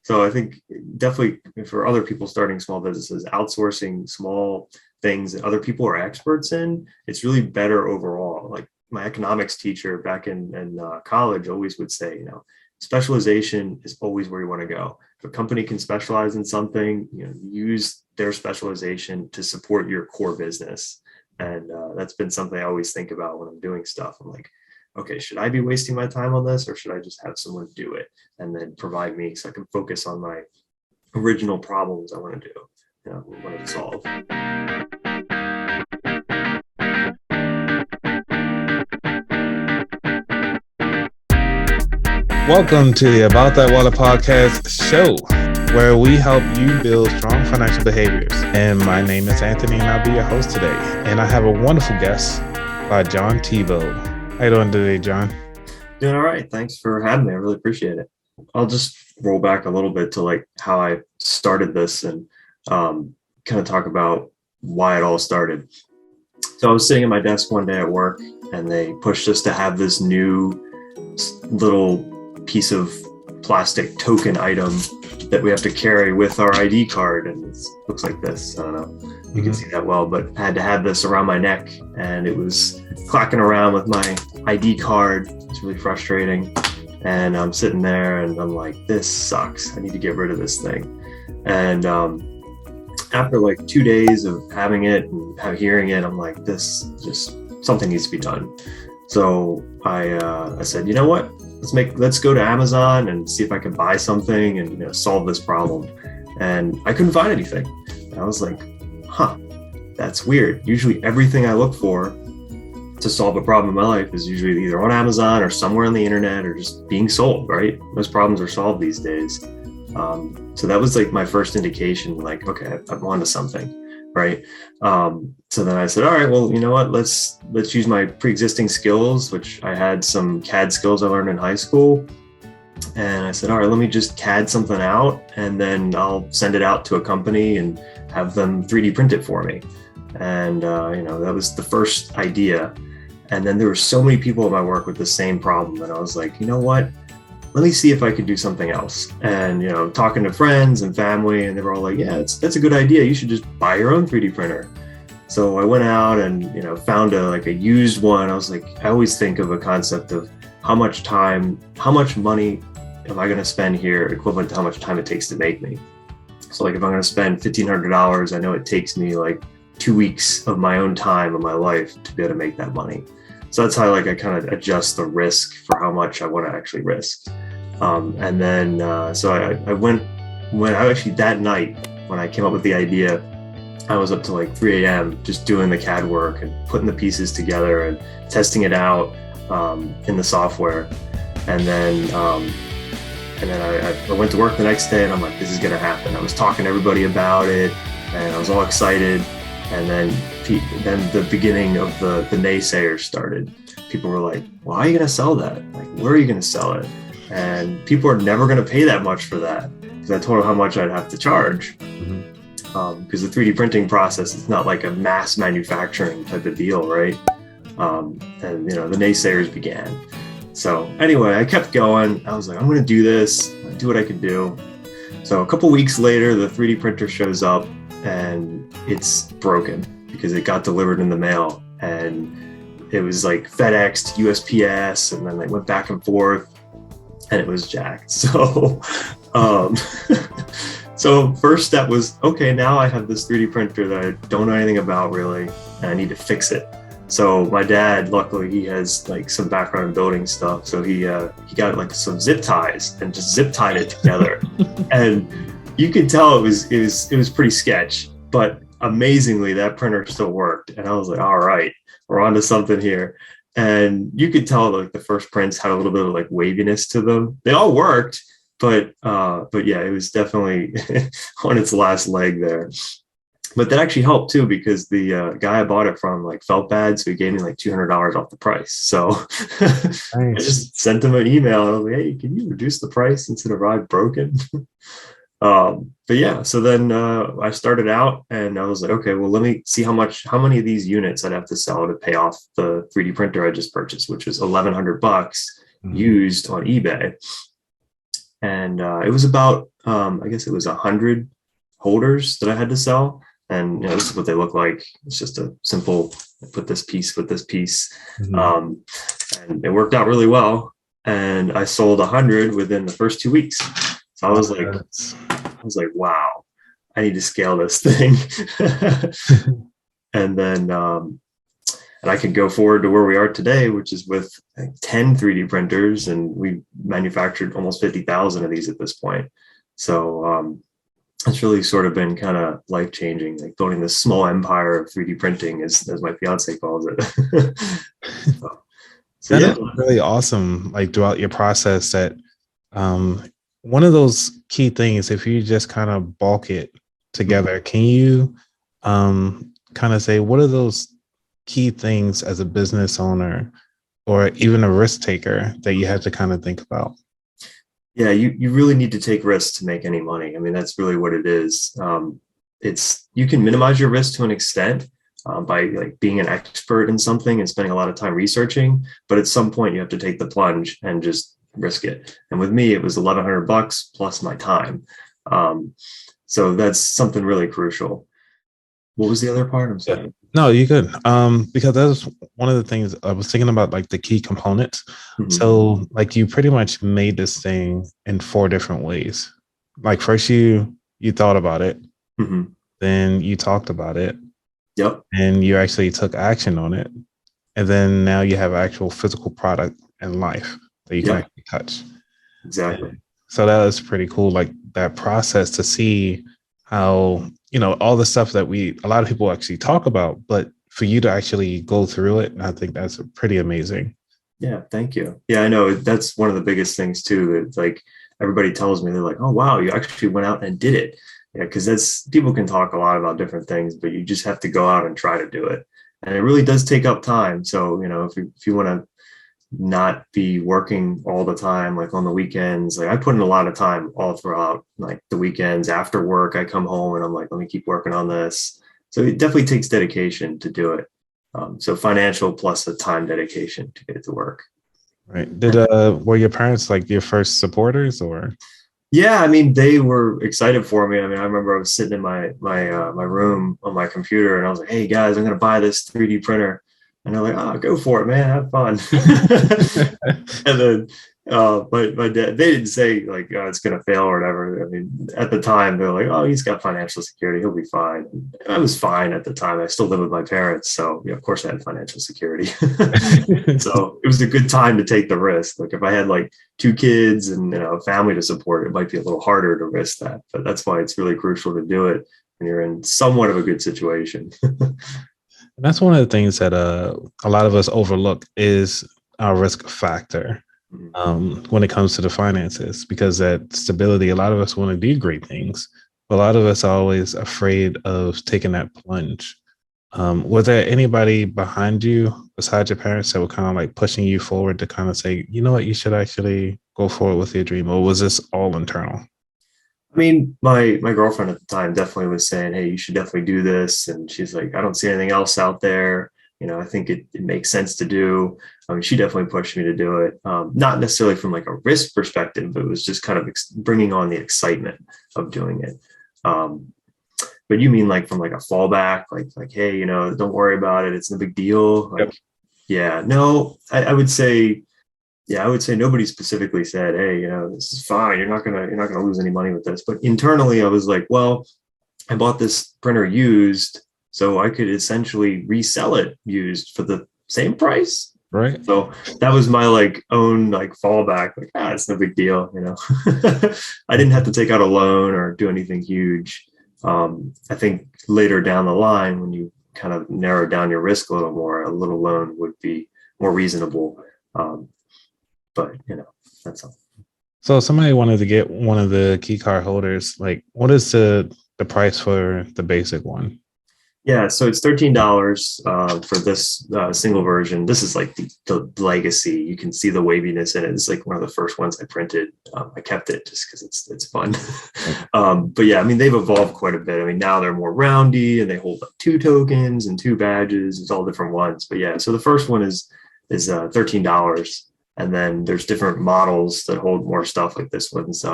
So I think definitely for other people starting small businesses, outsourcing small things that other people are experts in, it's really better overall. Like my economics teacher back in college always would say, specialization is always where you want to go. If a company can specialize in something, use their specialization to support your core business. And that's been something I always think about when I'm doing stuff. I'm like, okay, should I be wasting my time on this, or should I just have someone do it and then provide me so I can focus on my original problems I want to do, want to solve. Welcome to the About That Water podcast show, where we help you build strong financial behaviors. And my name is Anthony, and I'll be your host today. And I have a wonderful guest by John Teabo. How you doing today, John? Doing all right. Thanks for having me. I really appreciate it. I'll just roll back a little bit to like how I started this and kind of talk about why it all started. So I was sitting at my desk one day at work, and they pushed us to have this new little piece of plastic token item that we have to carry with our ID card, and it looks like this. I don't know if you can see that well, but I had to have this around my neck, and it was clacking around with my ID card. It's really frustrating, and I'm sitting there and I'm like, this sucks. I need to get rid of this thing. And after like 2 days of having it and hearing it, I'm like, this just something needs to be done. So I said, you know what? Let's go to Amazon and see if I can buy something and solve this problem. And I couldn't find anything. And I was like, that's weird. Usually everything I look for to solve a problem in my life is usually either on Amazon or somewhere on the internet or just being sold, right? Most problems are solved these days. So that was like my first indication, like, okay, I'm onto something. Right. So then I said, all right, well, you know what, let's use my pre-existing skills, which I had some CAD skills I learned in high school. And I said, all right, let me just CAD something out, and then I'll send it out to a company and have them 3D print it for me. And, that was the first idea. And then there were so many people at my work with the same problem. And I was like, you know what? Let me see if I could do something else. And, talking to friends and family, and they were all like, yeah, that's a good idea. You should just buy your own 3D printer. So I went out and, found a used one. I was like, I always think of a concept of how much money am I going to spend here equivalent to how much time it takes to make me. So like if I'm going to spend $1,500, I know it takes me like 2 weeks of my own time of my life to be able to make that money. So that's how I kind of adjust the risk for how much I want to actually risk. And then, so I went actually that night when I came up with the idea, I was up to like 3 a.m. just doing the CAD work and putting the pieces together and testing it out in the software. And then I went to work the next day, and I'm like, this is going to happen. I was talking to everybody about it, and I was all excited. And then the beginning of the naysayers started. People were like, well, how are you going to sell that? Like, where are you going to sell it? And people are never going to pay that much for that, because I told them how much I'd have to charge. Because the 3D printing process is not like a mass manufacturing type of deal, right? And the naysayers began. So anyway, I kept going. I was like, I'm going to do this. I'll do what I can do. So a couple weeks later, the 3D printer shows up, and it's broken because it got delivered in the mail, and it was like FedEx to USPS, and then they went back and forth, and it was jacked. So, so first step was, okay, now I have this 3D printer that I don't know anything about really, and I need to fix it. So my dad, luckily, he has like some background in building stuff. So he got like some zip ties and just zip tied it together. And you could tell it was pretty sketch, but amazingly that printer still worked. And I was like, all right, we're onto something here. And you could tell like the first prints had a little bit of like waviness to them. They all worked, but yeah, it was definitely on its last leg there. But that actually helped too, because the guy I bought it from like felt bad, so he gave me like $200 off the price. So nice. I just sent him an email. I was like, hey, can you reduce the price instead of I broken? But yeah, so then I started out, and I was like, okay, well, let me see how many of these units I'd have to sell to pay off the 3D printer I just purchased, which was $1,100 used on eBay. and it was about I guess it was 100 holders that I had to sell. And this is what they look like. It's just a simple put this piece with this piece, and it worked out really well. And I sold 100 within the first 2 weeks. So I was like, wow, I need to scale this thing. And then and I could go forward to where we are today, which is with 10 3D printers, and we manufactured almost 50,000 of these at this point. So it's really sort of been kind of life-changing, like building this small empire of 3D printing, as my fiance calls it. So that is really awesome. Like throughout your process, that one of those key things, if you just kind of bulk it together, can you kind of say what are those key things as a business owner or even a risk taker that you had to kind of think about? Yeah, you really need to take risks to make any money. I mean, that's really what it is. You can minimize your risk to an extent by like being an expert in something and spending a lot of time researching. But at some point, you have to take the plunge and just risk it. And with me, it was $1,100 plus my time. So that's something really crucial. What was the other part? I'm sorry. No, you could. Because that was one of the things I was thinking about, like the key components. So like you pretty much made this thing in 4 different ways. Like first you thought about it, then you talked about it. Yep. And you actually took action on it. And then now you have actual physical product in life that you can actually touch. Exactly. And so that was pretty cool. Like that process to see how, all the stuff that a lot of people actually talk about, but for you to actually go through it, I think that's pretty amazing. Yeah. Thank you. Yeah, I know that's one of the biggest things too. That like everybody tells me, they're like, oh, wow, you actually went out and did it. Yeah. Cause people can talk a lot about different things, but you just have to go out and try to do it. And it really does take up time. So, if you want to not be working all the time, like on the weekends, like I put in a lot of time all throughout, like the weekends after work, I come home and I'm like, let me keep working on this. So it definitely takes dedication to do it. So financial plus the time dedication to get it to work. Right. Were your parents like your first supporters or? Yeah, I mean, they were excited for me. I mean, I remember I was sitting in my room on my computer and I was like, hey guys, I'm going to buy this 3D printer. And they're like, oh, go for it, man. Have fun. And then my dad, they didn't say like, oh, it's going to fail or whatever. I mean, at the time, they're like, oh, he's got financial security. He'll be fine. And I was fine at the time. I still live with my parents. So, yeah, of course, I had financial security. So it was a good time to take the risk. Like if I had like 2 kids and a family to support, it might be a little harder to risk that. But that's why it's really crucial to do it when you're in somewhat of a good situation. And that's one of the things that a lot of us overlook is our risk factor when it comes to the finances, because that stability, a lot of us want to do great things, but a lot of us are always afraid of taking that plunge. Was there anybody behind you besides your parents that were kind of like pushing you forward to kind of say, you know what, you should actually go forward with your dream? Or was this all internal? I mean, my girlfriend at the time definitely was saying, hey, you should definitely do this. And she's like, I don't see anything else out there. I think it makes sense to do. I mean, she definitely pushed me to do it. Not necessarily from like a risk perspective, but it was just kind of bringing on the excitement of doing it. But you mean like from like a fallback, like, hey, don't worry about it. It's no big deal. Like, yep. Yeah, no, I would say, nobody specifically said, hey, this is fine. You're not gonna lose any money with this. But internally, I was like, well, I bought this printer used, so I could essentially resell it used for the same price. Right. So that was my own fallback. Like, it's no big deal. I didn't have to take out a loan or do anything huge. I think later down the line, when you kind of narrow down your risk a little more, a little loan would be more reasonable. But that's all. So if somebody wanted to get one of the key card holders, like what is the price for the basic one? Yeah, so it's $13 for this single version. This is like the legacy. You can see the waviness in it. It's like one of the first ones I printed. I kept it just because it's fun. But yeah, I mean, they've evolved quite a bit. I mean, now they're more roundy and they hold up 2 tokens and 2 badges. It's all different ones. But yeah, so the first one is $13. And then there's different models that hold more stuff, like this one's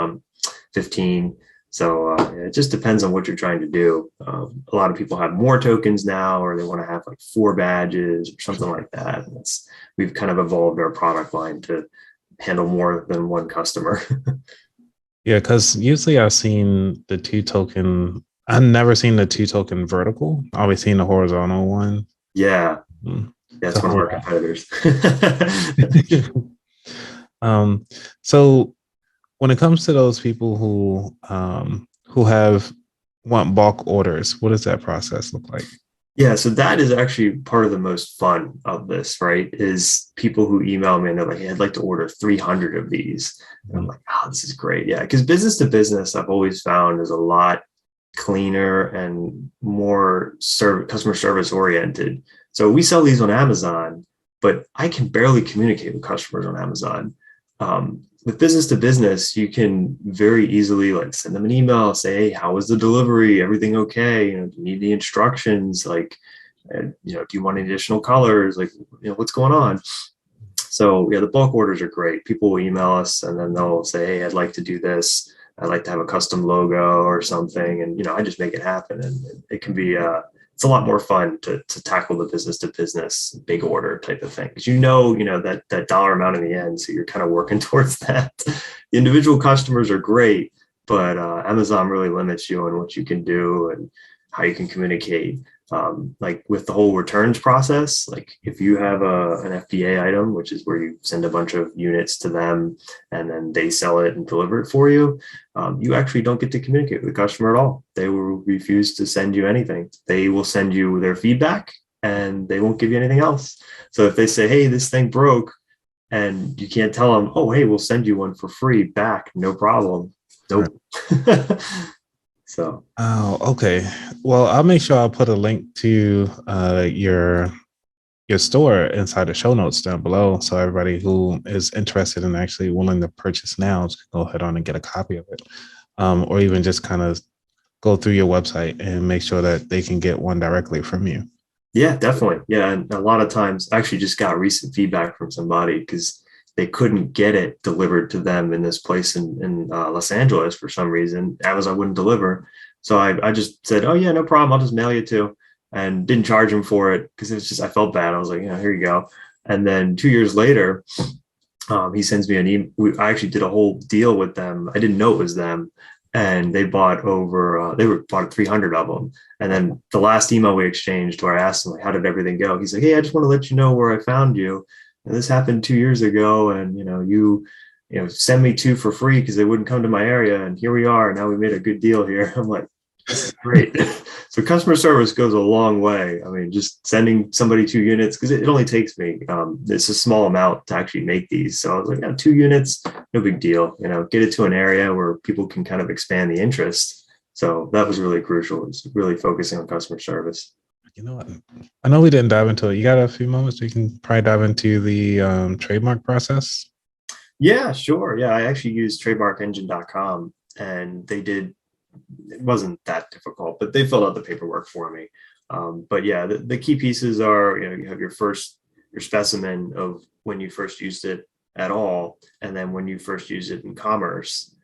15. So it just depends on what you're trying to do. A lot of people have more tokens now, or they want to have like 4 badges or something like that. And we've kind of evolved our product line to handle more than one customer. Yeah, because usually I've seen the 2 token. I've never seen the 2 token vertical. I've always seen the horizontal one. Yeah. That's one of our competitors. So when it comes to those people who want bulk orders, what does that process look like? Yeah, so that is actually part of the most fun of this, right? Is people who email me and they're like, hey, I'd like to order 300 of these. And I'm like, oh, this is great. Yeah, because business to business, I've always found is a lot cleaner and more customer service oriented. So we sell these on Amazon, but I can barely communicate with customers on Amazon. With business to business, you can very easily like send them an email, say, hey, how was the delivery? Everything okay? Do you need the instructions? Like, do you want any additional colors? Like, what's going on? So yeah, the bulk orders are great. People will email us and then they'll say, hey, I'd like to do this. I'd like to have a custom logo or something. And, I just make it happen. And it can be, it's a lot more fun to tackle the business to business big order type of thing. Because that dollar amount in the end. So you're kind of working towards that. The individual customers are great, but Amazon really limits you on what you can do and how you can communicate. Like with the whole returns process, like if you have an FBA item, which is where you send a bunch of units to them and then they sell it and deliver it for you, you actually don't get to communicate with the customer at all. They will refuse to send you anything. They will send you their feedback and they won't give you anything else. So if they say, hey, this thing broke, and you can't tell them, oh, hey, we'll send you one for free back, no problem. Nope. Right. So. Oh, okay. Well, I'll make sure I'll put a link to your store inside the show notes down below, so everybody who is interested and actually willing to purchase now can go ahead on and get a copy of it, or even just kind of go through your website and make sure that they can get one directly from you. Yeah, definitely. Yeah, and a lot of times, I actually just got recent feedback from somebody because they couldn't get it delivered to them in this place in Los Angeles for some reason. Amazon wouldn't deliver. So I just said, oh, yeah, no problem. I'll just mail you to, and didn't charge him for it because it was just, I felt bad. I was like, here you go. And then 2 years later, he sends me an email. I actually did a whole deal with them. I didn't know it was them. And they bought bought 300 of them. And then the last email we exchanged where I asked him, like, how did everything go? He's like, hey, I just want to let you know where I found you. And this happened 2 years ago, and you send me 2 for free because they wouldn't come to my area, and here we are. Now we made a good deal here. I'm like, this is great. So customer service goes a long way. I mean, just sending somebody 2 units, because it only takes me, it's a small amount to actually make these. So I was like, 2 units, no big deal. Get it to an area where people can kind of expand the interest. So that was really crucial. It's really focusing on customer service. You know what? I know we didn't dive into it. You got a few moments we can probably dive into the trademark process? Yeah, sure. Yeah, I actually used trademarkengine.com, and it wasn't that difficult, but they filled out the paperwork for me. But yeah, the key pieces are, you have your specimen of when you first used it at all, and then when you first use it in commerce.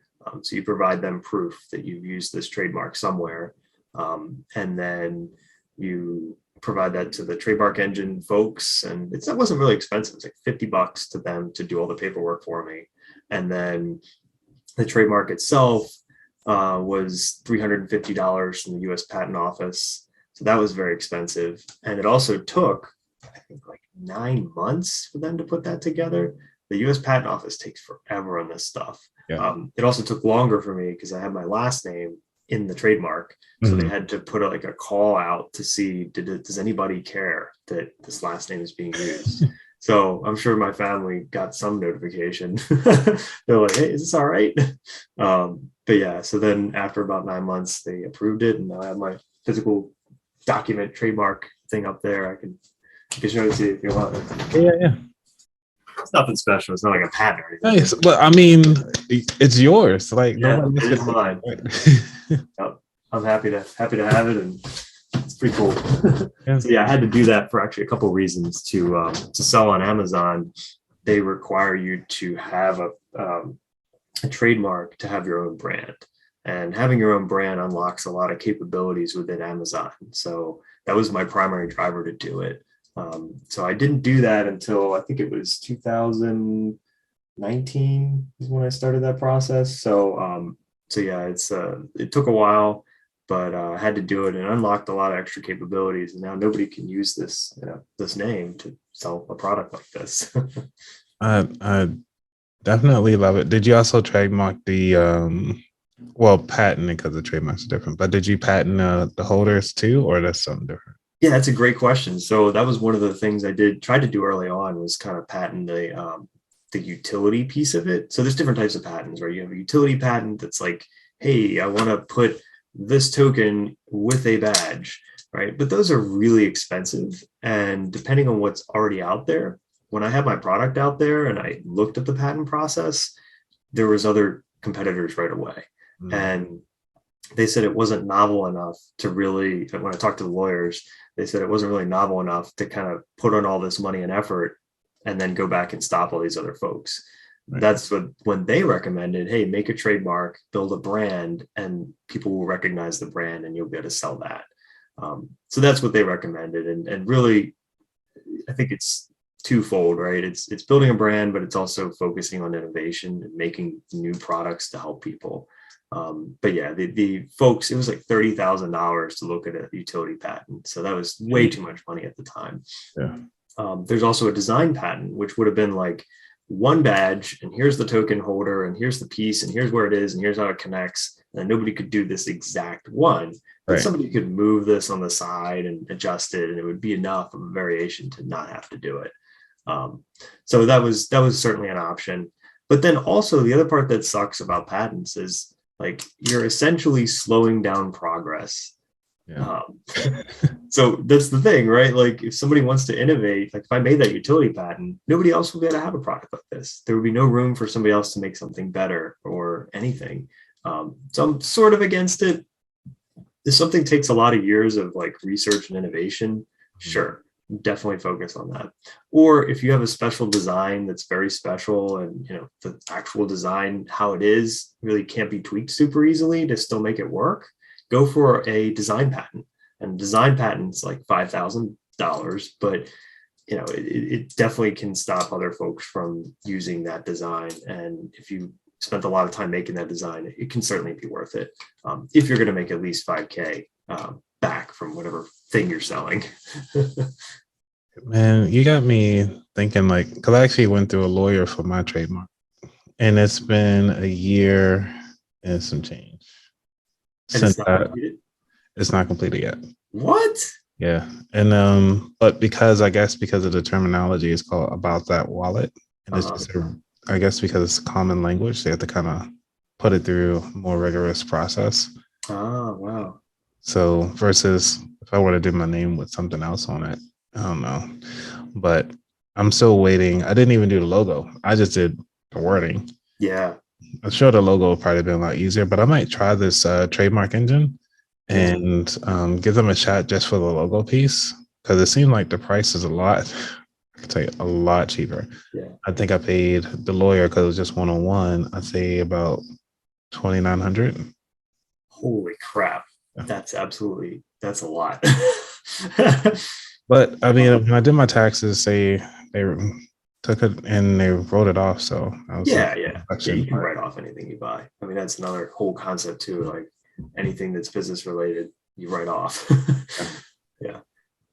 So you provide them proof that you've used this trademark somewhere. And then you provide that to the trademark engine folks, and that wasn't really expensive. It's like $50 to them to do all the paperwork for me. And then the trademark itself was $350 from the US Patent Office. So that was very expensive. And it also took, I think, like 9 months for them to put that together. The US Patent Office takes forever on this stuff. Yeah. It also took longer for me because I had my last name in the trademark. So they had to put a call out to see, does anybody care that this last name is being used? So I'm sure my family got some notification. They're like, hey, is this all right? But yeah, so then after about 9 months, they approved it. And now I have my physical document trademark thing up there. I can show it to you if you want. Yeah. It's nothing special. It's not like a patent or anything. Nice. But I mean, it's yours. Like, yeah, it is mine. Yep. I'm happy to have it, and it's pretty cool. Yeah. So yeah, I had to do that for actually a couple of reasons to sell on Amazon. they require you to have a trademark to have your own brand. And having your own brand unlocks a lot of capabilities within Amazon. So that was my primary driver to do it. So I didn't do that until I think it was 2019 is when I started that process. So yeah, it took a while, but I had to do it and unlocked a lot of extra capabilities. And now nobody can use this name to sell a product like this. I definitely love it. Did you also trademark the patent it because the trademarks are different, but did you patent the holders too, or that's something different? Yeah, that's a great question. So that was one of the things I tried to do early on, was kind of patent the utility piece of it. So there's different types of patents, right? You have a utility patent that's like, hey, I want to put this token with a badge, right? But those are really expensive. And depending on what's already out there, when I had my product out there and I looked at the patent process, there was other competitors right away. And they said it wasn't novel enough to really, when I talked to the lawyers, they said it wasn't really novel enough to kind of put on all this money and effort and then go back and stop all these other folks. Right. That's when they recommended, hey, make a trademark, build a brand, and people will recognize the brand and you'll be able to sell that. So that's what they recommended. And really, I think it's twofold, right? It's building a brand, but it's also focusing on innovation and making new products to help people. But yeah, the folks, it was like $30,000 to look at a utility patent. So that was way too much money at the time. Yeah. There's also a design patent, which would have been like one badge, and here's the token holder, and here's the piece, and here's where it is, and here's how it connects. And nobody could do this exact one, but somebody could move this on the side and adjust it, and it would be enough of a variation to not have to do it. So that was certainly an option. But then also the other part that sucks about patents is, like, you're essentially slowing down progress. Yeah. So that's the thing, right? Like, if somebody wants to innovate, like if I made that utility patent, nobody else will be able to have a product like this. There would be no room for somebody else to make something better or anything. So I'm sort of against it. If something takes a lot of years of like research and innovation, sure, definitely focus on that. Or if you have a special design that's very special, and the actual design, how it is, really can't be tweaked super easily to still make it work, go for a design patent. And design patent's like $5,000, but it definitely can stop other folks from using that design. And if you spent a lot of time making that design, it can certainly be worth it, if you're going to make at least $5,000 back from whatever thing you're selling. Man, you got me thinking, like, because I actually went through a lawyer for my trademark, and it's been a year and some change since that. It's not completed yet. What? Yeah. And but because of the terminology, it's called About That Wallet. And it's just I guess because it's common language, they have to kind of put it through a more rigorous process. Oh, wow. So versus if I were to do my name with something else on it, I don't know. But I'm still waiting. I didn't even do the logo. I just did the wording. Yeah. I'm sure the logo will probably be a lot easier, but I might try this trademark engine and give them a shot just for the logo piece, because it seemed like the price is a lot cheaper. Yeah. I think I paid the lawyer, because it was just one-on-one, I'd say about $2,900. Holy crap. Yeah. That's a lot. But I mean, when I did my taxes, they took it and they wrote it off. So I was yeah, you can write off anything you buy. I mean, that's another whole concept too. Like, anything that's business related, you write off. Yeah.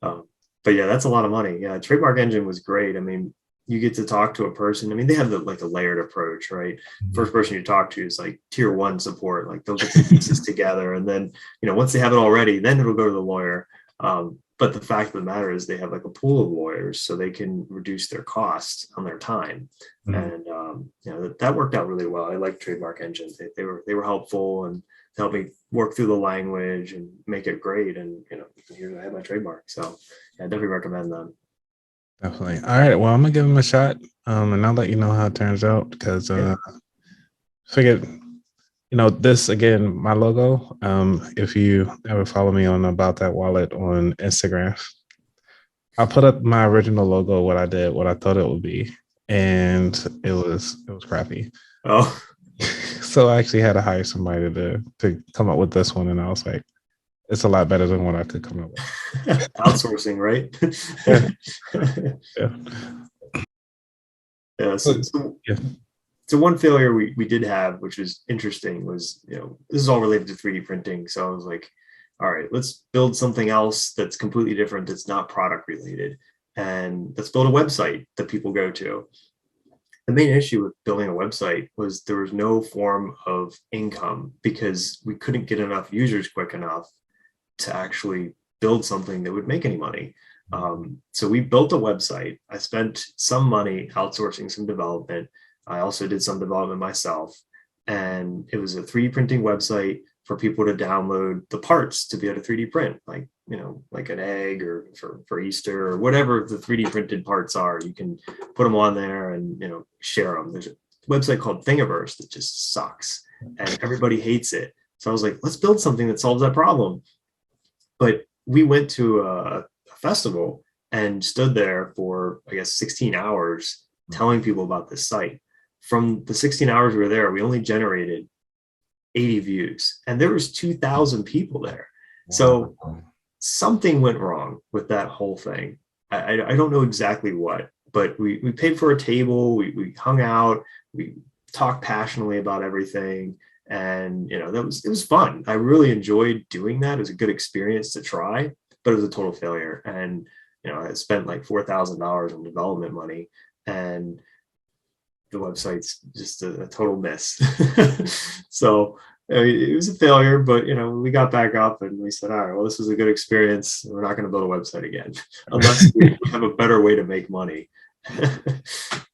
But yeah, that's a lot of money. Yeah. Trademark engine was great. I mean, you get to talk to a person. I mean, they have a layered approach, right? Mm-hmm. First person you talk to is like tier 1 support. Like, they'll get the pieces together. And then, once they have it all ready, then it'll go to the lawyer. But the fact of the matter is they have like a pool of lawyers, so they can reduce their costs on their time. Mm-hmm. And that worked out really well. I like Trademark Engine. They were helpful and helped me work through the language and make it great. And here I have my trademark. So yeah, I definitely recommend them. Definitely. All right. Well, I'm gonna give them a shot, and I'll let you know how it turns out, because figured. This again, my logo. If you ever follow me on About That Wallet on Instagram, I'll put up my original logo, what I thought it would be. and it was crappy. Oh, So I actually had to hire somebody to come up with this one, and I was like, it's a lot better than what I could come up with. outsourcing, right? Yeah. Yeah. Yeah. So one failure we did have, which was interesting, was, this is all related to 3D printing. So I was like, all right, let's build something else that's completely different, that's not product related. And let's build a website that people go to. The main issue with building a website was there was no form of income because we couldn't get enough users quick enough to actually build something that would make any money. So we built a website. I spent some money outsourcing some development. I also did some development myself. And it was a 3D printing website for people to download the parts to be able to 3D print, like, like an egg or for Easter or whatever the 3D printed parts are. You can put them on there and, share them. There's a website called Thingiverse that just sucks and everybody hates it. So I was like, let's build something that solves that problem. But we went to a festival and stood there for, I guess, 16 hours telling people about this site. From the 16 hours we were there, we only generated 80 views, and there was 2,000 people there. So something went wrong with that whole thing. I don't know exactly what, but we paid for a table, we hung out, we talked passionately about everything. And, it was fun. I really enjoyed doing that. It was a good experience to try, but it was a total failure. And, I spent like $4,000 on development money, and the website's just a total miss. So it was a failure, but, we got back up and we said, all right, well, this was a good experience. We're not going to build a website again unless we have a better way to make money.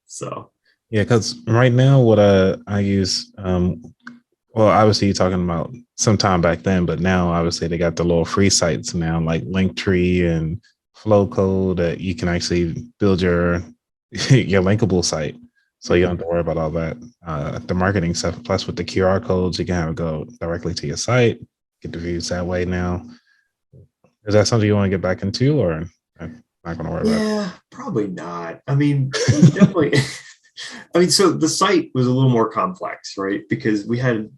So. Yeah, because right now what I use, well, obviously you're talking about some time back then, but now obviously they got the little free sites now, like Linktree and Flowcode, that you can actually build your linkable site. So you don't have to worry about all that, the marketing stuff. Plus with the QR codes, you can have it go directly to your site, get the views that way now. Is that something you want to get back into, or I'm not going to worry about it? Yeah, probably not. I mean, definitely. So the site was a little more complex, right? Because we had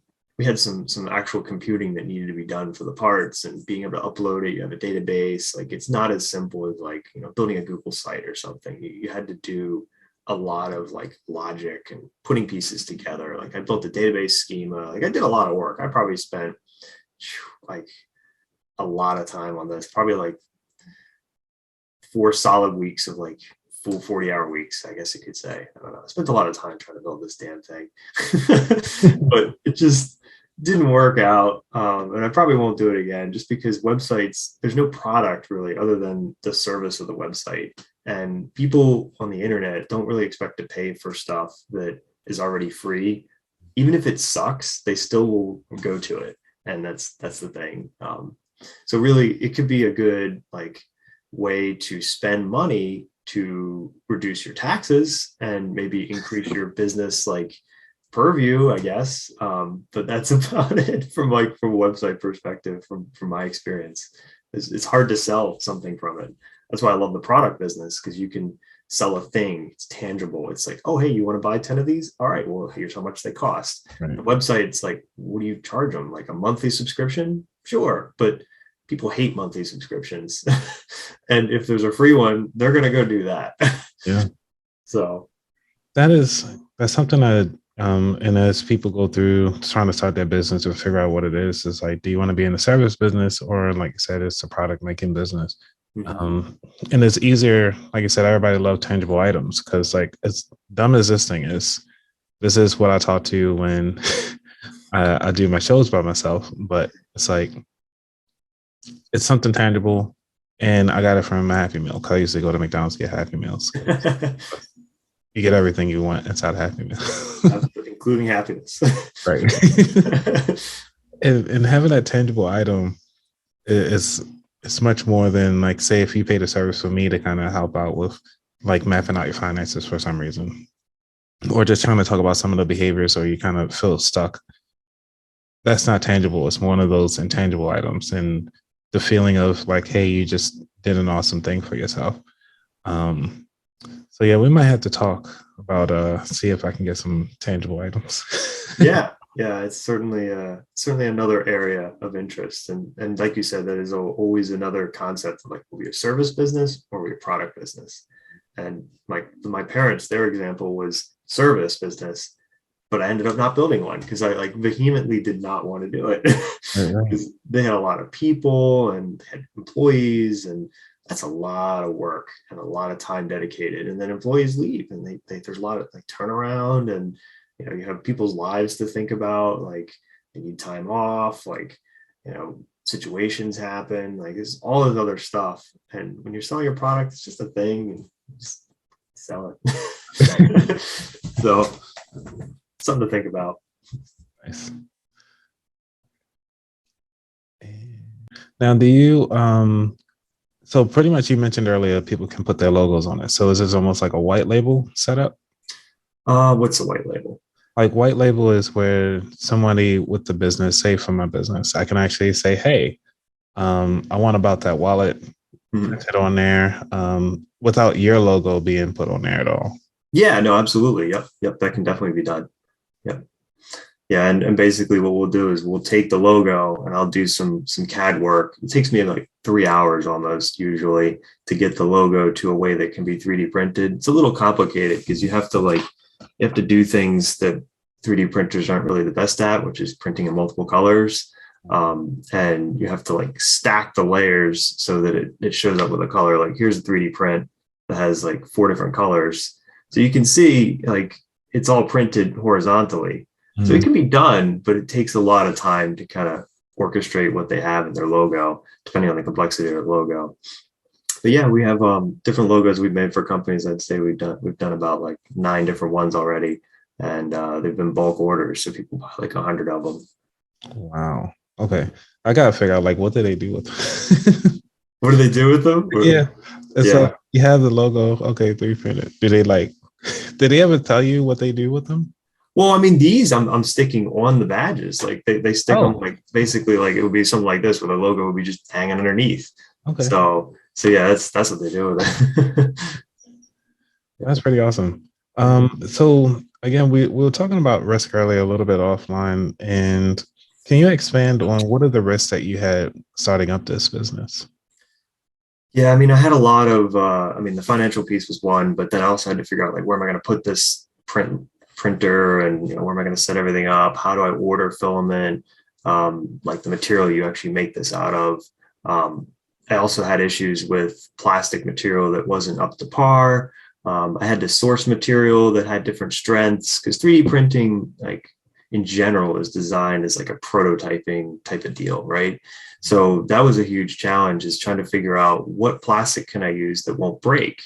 some actual computing that needed to be done for the parts, and being able to upload it. You have a database. Like, it's not as simple as like, building a Google site or something. You had to do a lot of like logic and putting pieces together. Like, I built a database schema. Like, I did a lot of work. I probably spent like a lot of time on this, probably like 4 solid weeks of like full 40-hour weeks, I guess you could say. I don't know. I spent a lot of time trying to build this damn thing, but it just didn't work out. And I probably won't do it again, just because websites, there's no product really other than the service of the website. And people on the internet don't really expect to pay for stuff that is already free. Even if it sucks, they still will go to it. And that's the thing. So really, it could be a good like way to spend money to reduce your taxes and maybe increase your business like purview, I guess. But that's about it from a website perspective, from my experience. It's hard to sell something from it. That's why I love the product business, because you can sell a thing. It's tangible. It's like, oh, hey, you want to buy 10 of these? All right, well, here's how much they cost. Right. The website, it's like, what do you charge them? Like a monthly subscription? Sure. But people hate monthly subscriptions. And if there's a free one, they're going to go do that. Yeah. So that's something that, and as people go through trying to start their business or figure out what it is, it's like, do you want to be in the service business, or like I said, it's a product making business? Mm-hmm. And it's easier, like I said, everybody loves tangible items, because like, as dumb as this thing is, this is what I talk to when I do my shows by myself. But it's like, it's something tangible, and I got it from a Happy Meal, because I used to go to McDonald's to get Happy Meals. You get everything you want inside Happy Meal, including happiness. Right. and having that tangible item is much more than, like, say, if you paid a service for me to kind of help out with like mapping out your finances for some reason, or just trying to talk about some of the behaviors, or you kind of feel stuck. That's not tangible. It's one of those intangible items, and the feeling of like, hey, you just did an awesome thing for yourself. So So yeah, we might have to talk about see if I can get some tangible items. Yeah, it's certainly another area of interest, and like you said, that is always another concept of like, are we a service business or are we a product business? And my parents, their example was service business, but I ended up not building one because I like vehemently did not want to do it Right. because they had a lot of people and had employees, and that's a lot of work and a lot of time dedicated. And then employees leave, and there's a lot of like turnaround, and you have people's lives to think about. Like they need time off, like situations happen, like there's all this other stuff. And when you're selling your product, it's just a thing, and just sell it. So something to think about. Nice. Now, do you so pretty much you mentioned earlier people can put their logos on it. So is this almost like a white label setup? What's a white label? Like white label is where somebody with the business, say for my business, I can actually say, hey, I want about that wallet printed on there without your logo being put on there at all. Yeah, no, absolutely. Yep. That can definitely be done. Yep. Yeah, and basically what we'll do is we'll take the logo and I'll do some CAD work. It takes me like 3 hours almost usually to get the logo to a way that can be 3D printed. It's a little complicated because you have to do things that 3D printers aren't really the best at, which is printing in multiple colors. And you have to like stack the layers so that it shows up with a color. Like here's a 3D print that has like 4 different colors. So you can see like it's all printed horizontally. So it can be done, but it takes a lot of time to kind of orchestrate what they have in their logo, depending on the complexity of their logo. But yeah, we have different logos we've made for companies. I'd say we've done about like 9 different ones already, and they've been bulk orders, so people buy like 100 of them. Wow. Okay, I gotta figure out like what do they do with them? What do they do with them? Yeah. So you have the logo. Okay, 3D printed. Did they ever tell you what they do with them? Well, I mean, these I'm sticking on the badges. Like they stick them like basically like it would be something like this where the logo would be just hanging underneath. Okay. So yeah, that's what they do with it. That's pretty awesome. So again, we were talking about risk earlier a little bit offline, and can you expand on what are the risks that you had starting up this business? Yeah, I mean, I had a lot of the financial piece was one, but then I also had to figure out like where am I going to put this printer, and where am I going to set everything up? How do I order filament? Like the material you actually make this out of. I also had issues with plastic material that wasn't up to par. I had to source material that had different strengths because 3D printing, like in general, is designed as like a prototyping type of deal, right? So that was a huge challenge, is trying to figure out what plastic can I use that won't break.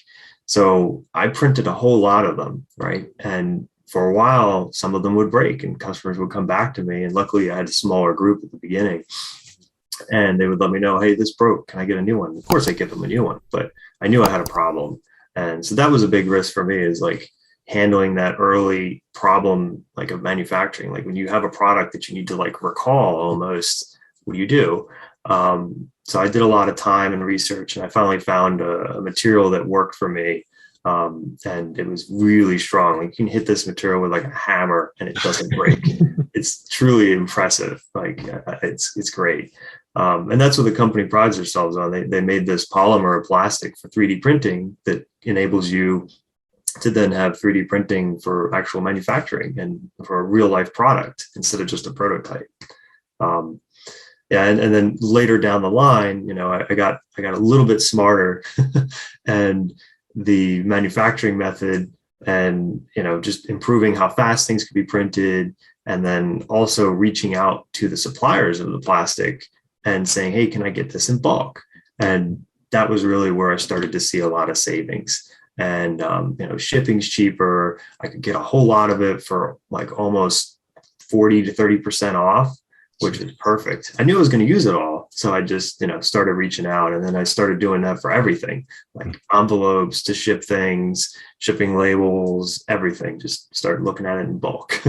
So I printed a whole lot of them, right? And for a while, some of them would break and customers would come back to me. And luckily I had a smaller group at the beginning, and they would let me know, hey, this broke, can I get a new one? Of course I give them a new one, but I knew I had a problem. And so that was a big risk for me, is like handling that early problem, like of manufacturing. Like when you have a product that you need to like recall almost, what do you do? So I did a lot of time and research, and I finally found a material that worked for me. And it was really strong. Like you can hit this material with like a hammer and it doesn't break. It's truly impressive. Like it's great. And that's what the company prides themselves on. They made this polymer or plastic for 3D printing that enables you to then have 3D printing for actual manufacturing and for a real life product instead of just a prototype. And then later down the line, I got a little bit smarter and the manufacturing method, and just improving how fast things could be printed, and then also reaching out to the suppliers of the plastic and saying, hey, can I get this in bulk? And that was really where I started to see a lot of savings. And shipping's cheaper. I could get a whole lot of it for like almost 40 to 30% off, which is perfect. I knew I was going to use it all. So I just, started reaching out, and then I started doing that for everything, like envelopes to ship things, shipping labels, everything. Just started looking at it in bulk.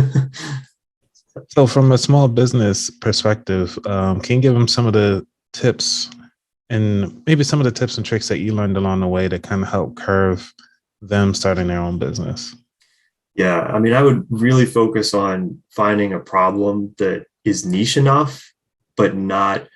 So from a small business perspective, can you give them some of the tips and maybe some of the tips and tricks that you learned along the way to kind of help curve them starting their own business? Yeah, I mean, I would really focus on finding a problem that is niche enough, but not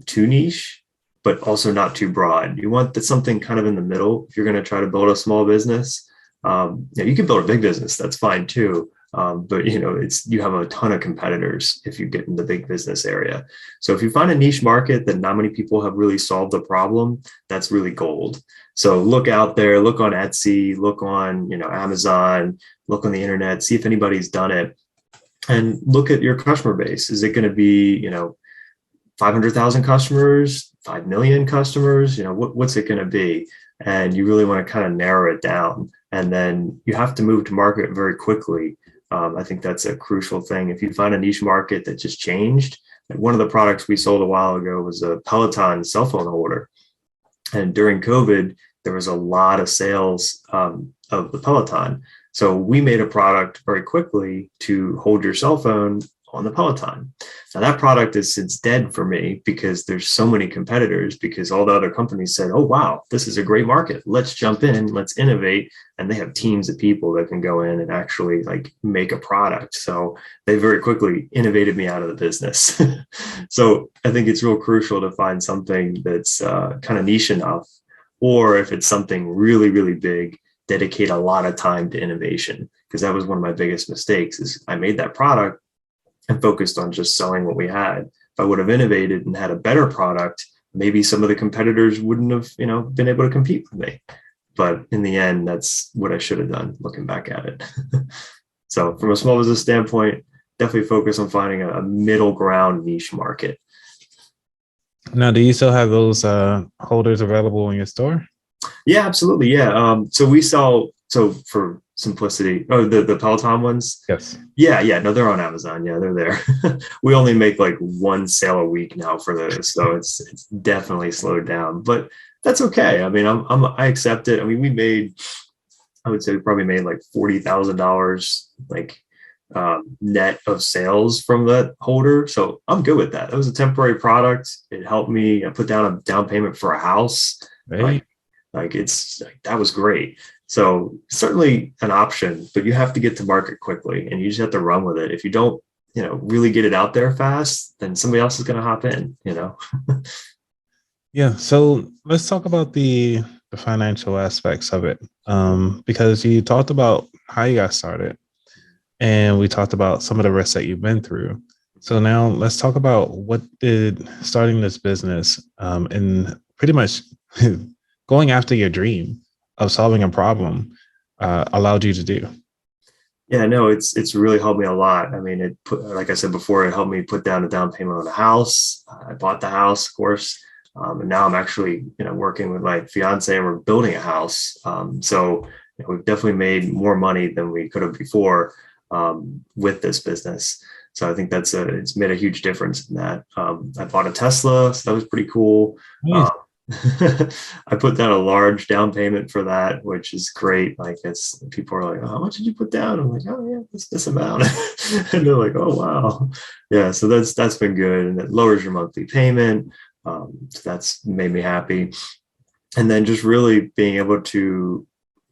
too niche, but also not too broad. You want that something kind of in the middle if you're going to try to build a small business. You can build a big business, that's fine too. But you have a ton of competitors if you get in the big business area. So if you find a niche market that not many people have really solved the problem, that's really gold. So look out there, look on Etsy, look on Amazon, look on the internet, see if anybody's done it, and look at your customer base. Is it going to be 500,000 customers, 5 million customers? What's it going to be? And you really want to kind of narrow it down. And then you have to move to market very quickly. I think that's a crucial thing. If you find a niche market that just changed, like one of the products we sold a while ago was a Peloton cell phone holder. And during COVID, there was a lot of sales of the Peloton. So we made a product very quickly to hold your cell phone on the Peloton. Now that product is since dead for me because there's so many competitors, because all the other companies said, oh, wow, this is a great market. Let's jump in, let's innovate. And they have teams of people that can go in and actually make a product. So they very quickly innovated me out of the business. So I think it's real crucial to find something that's kind of niche enough, or if it's something really, really big, dedicate a lot of time to innovation. Because that was one of my biggest mistakes is I made that product and focused on just selling what we had. If I would have innovated and had a better product, maybe some of the competitors wouldn't have, been able to compete with me. But in the end, that's what I should have done looking back at it. So from a small business standpoint, definitely focus on finding a middle ground niche market. Now, do you still have those holders available in your store? Yeah, absolutely. Yeah. So we sell, for simplicity, the Peloton ones. Yes. Yeah. No, they're on Amazon. Yeah, they're there. We only make one sale a week now for those. So it's definitely slowed down, but that's okay. I mean, I accept it. I mean, I would say we probably made $40,000 net of sales from that holder. So I'm good with that. That was a temporary product. It helped me. I put down a down payment for a house. Right. That was great. So certainly an option, but you have to get to market quickly and you just have to run with it. If you don't, really get it out there fast, then somebody else is going to hop in, Yeah. So let's talk about the financial aspects of it. Because you talked about how you got started and we talked about some of the risks that you've been through. So now let's talk about what did starting this business and pretty much going after your dream of solving a problem allowed you to do. Yeah, no, it's really helped me a lot. I mean, like I said before, it helped me put down a down payment on a house. I bought the house, of course. And now I'm actually, working with my fiance and we're building a house. So we've definitely made more money than we could have before with this business. So I think it's made a huge difference in that. I bought a Tesla, so that was pretty cool. Nice. I put down a large down payment for that, which is great. People are like, oh, how much did you put down? I'm like, oh yeah, it's this amount. And they're like, oh wow. Yeah. So that's been good. And it lowers your monthly payment. So that's made me happy. And then just really being able to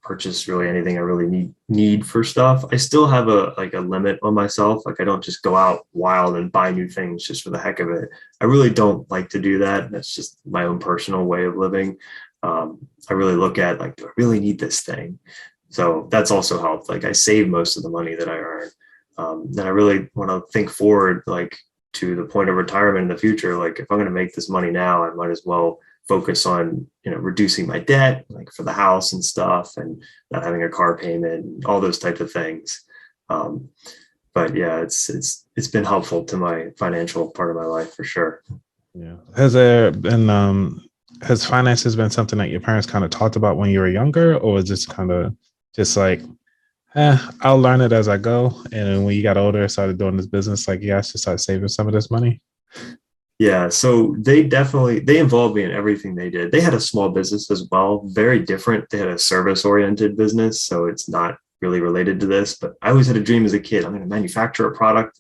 purchase really anything I really need for stuff. I still have a limit on myself. I don't just go out wild and buy new things just for the heck of it. I really don't like to do that. That's just my own personal way of living. I really look at do I really need this thing? So that's also helped. I save most of the money that I earn. Then I really want to think forward, to the point of retirement in the future. If I'm going to make this money now, I might as well focus on reducing my debt, for the house and stuff, and not having a car payment, all those type of things. But yeah, it's been helpful to my financial part of my life for sure. Yeah. Has finances been something that your parents kind of talked about when you were younger, or was this kind of just I'll learn it as I go? And when you got older, started doing this business, you guys should start saving some of this money? Yeah, so they involved me in everything they did. They had a small business as well, very different. They had a service-oriented business, so it's not really related to this. But I always had a dream as a kid. I'm going to manufacture a product,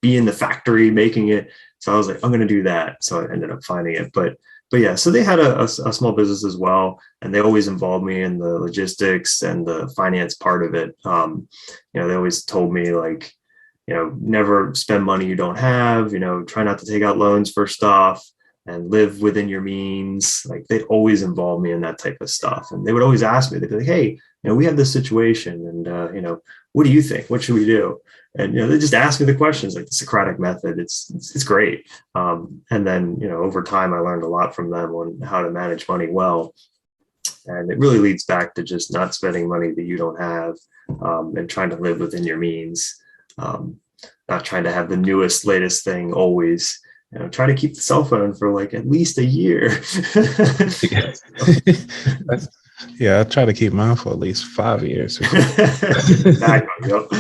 be in the factory making it. So I was like, I'm going to do that. So I ended up finding it. But but yeah, so they had a small business as well, and they always involved me in the logistics and the finance part of it. They always told me like, never spend money you don't have, try not to take out loans for stuff and live within your means. Like they'd always involve me in that type of stuff. And they would always ask me, they'd be like, hey, we have this situation and, what do you think? What should we do? And, they just ask me the questions like the Socratic method. It's great. And then, over time, I learned a lot from them on how to manage money well. And it really leads back to just not spending money that you don't have and trying to live within your means. Not trying to have the newest, latest thing always. Try to keep the cell phone for like at least a year. Yeah, I try to keep mine for at least 5 years. Exactly. Yep.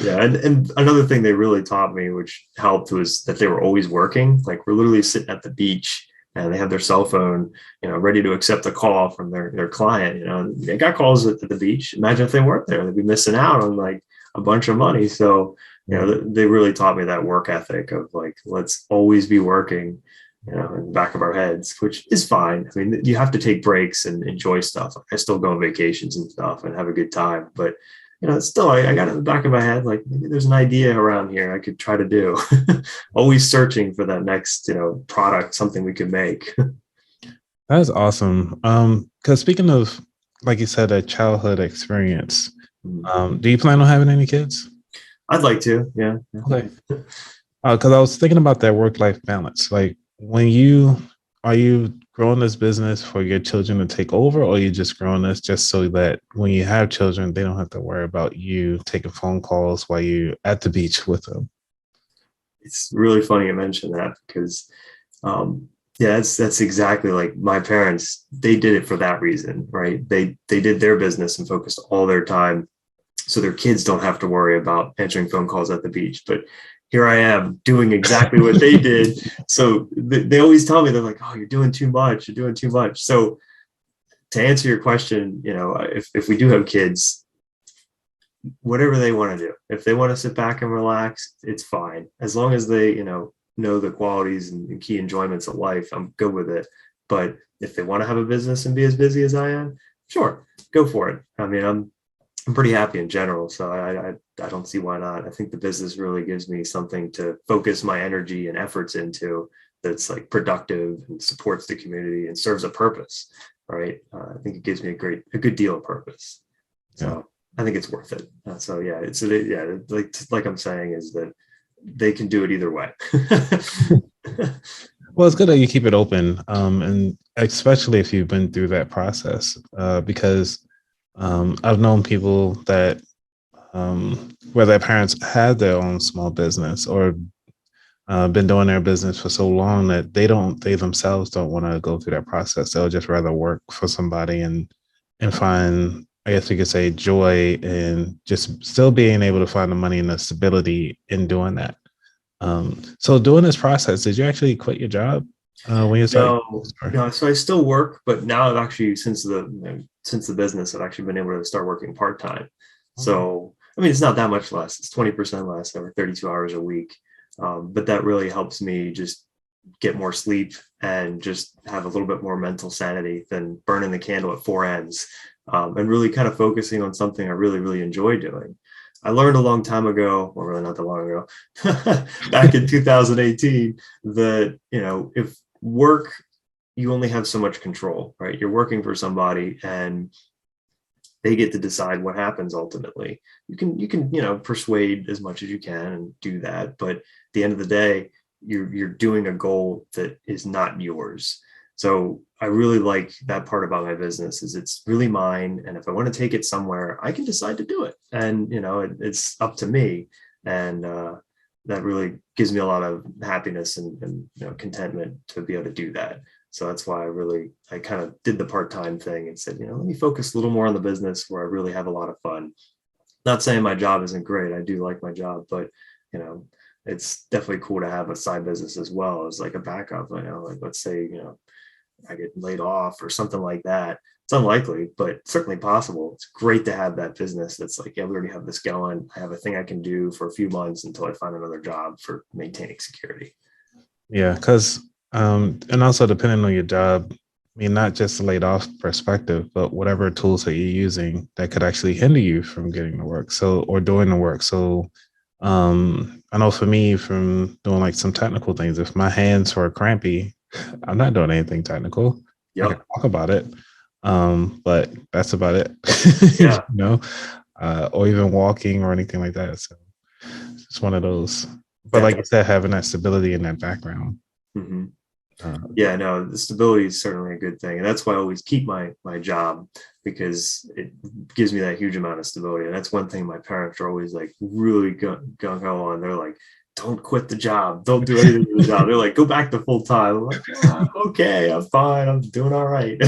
Yeah, and another thing they really taught me, which helped, was that they were always working. Like we're literally sitting at the beach and they have their cell phone, ready to accept a call from their client. They got calls at the beach. Imagine if they weren't there, they'd be missing out on like a bunch of money. So, they really taught me that work ethic of like, let's always be working, in the back of our heads, which is fine. I mean, you have to take breaks and enjoy stuff. I still go on vacations and stuff and have a good time, but still, I got it in the back of my head, like maybe there's an idea around here I could try to do. Always searching for that next, product, something we could make. That is awesome. Because speaking of, like you said, a childhood experience, do you plan on having any kids? I'd like to, yeah. Okay. Because I was thinking about that work-life balance. Like, are you growing this business for your children to take over, or are you just growing this just so that when you have children, they don't have to worry about you taking phone calls while you're at the beach with them? It's really funny you mentioned that because, that's exactly like my parents. They did it for that reason, right? They did their business and focused all their time so their kids don't have to worry about answering phone calls at the beach. But here I am doing exactly what they did. So they always tell me, they're like, oh, you're doing too much. You're doing too much. So to answer your question, if we do have kids, whatever they want to do, if they want to sit back and relax, it's fine. As long as they, know the qualities and key enjoyments of life, I'm good with it. But if they want to have a business and be as busy as I am, sure, go for it. I mean, I'm pretty happy in general, so I don't see why not. I think the business really gives me something to focus my energy and efforts into that's like productive and supports the community and serves a purpose, right? I think it gives me a good deal of purpose. So yeah. I think it's worth it. Like I'm saying, is that they can do it either way. Well, it's good that you keep it open, and especially if you've been through that process, because I've known people that where their parents had their own small business or been doing their business for so long that they themselves don't want to go through that process. They'll just rather work for somebody and find, I guess you could say, joy and just still being able to find the money and the stability in doing that. So during this process, did you actually quit your job when you started? No. So I still work, but now I've actually, since the business, I've actually been able to start working part-time. Okay. So, I mean, it's not that much less. It's 20% less, over 32 hours a week. But that really helps me just get more sleep and just have a little bit more mental sanity than burning the candle at four ends, and really kind of focusing on something I really, really enjoy doing. I learned a long time ago, well, really not that long ago, back in 2018, that, if work, you only have so much control, right? You're working for somebody and they get to decide what happens ultimately. You can, persuade as much as you can and do that. But at the end of the day, you're doing a goal that is not yours. So I really like that part about my business, is it's really mine. And if I want to take it somewhere, I can decide to do it. And, it's up to me. And that really gives me a lot of happiness and contentment to be able to do that. So that's why I kind of did the part-time thing and said, let me focus a little more on the business where I really have a lot of fun. Not saying my job isn't great. I do like my job, but, it's definitely cool to have a side business as well as like a backup. Like let's say, I get laid off or something like that. It's unlikely, but certainly possible. It's great to have that business that's like, yeah, we already have this going. I have a thing I can do for a few months until I find another job for maintaining security. Yeah, because And also depending on your job, I mean, not just the laid off perspective, but whatever tools that you're using that could actually hinder you from getting the work. So, or doing the work. So, I know for me, from doing like some technical things, if my hands were crampy, I'm not doing anything technical. I can Yep. talk about it, but that's about it. Yeah. Or even walking or anything like that. So it's one of those. But Yeah. like you said, having that stability in that background. Mhm. Uh, Yeah, no, the stability is certainly a good thing. And that's why I always keep my job, because it gives me that huge amount of stability. And that's one thing my parents are always like really gung ho on. They're like, don't quit the job. Don't do anything with the job. They're like, go back to full time. I'm like, okay, I'm fine. I'm doing all right.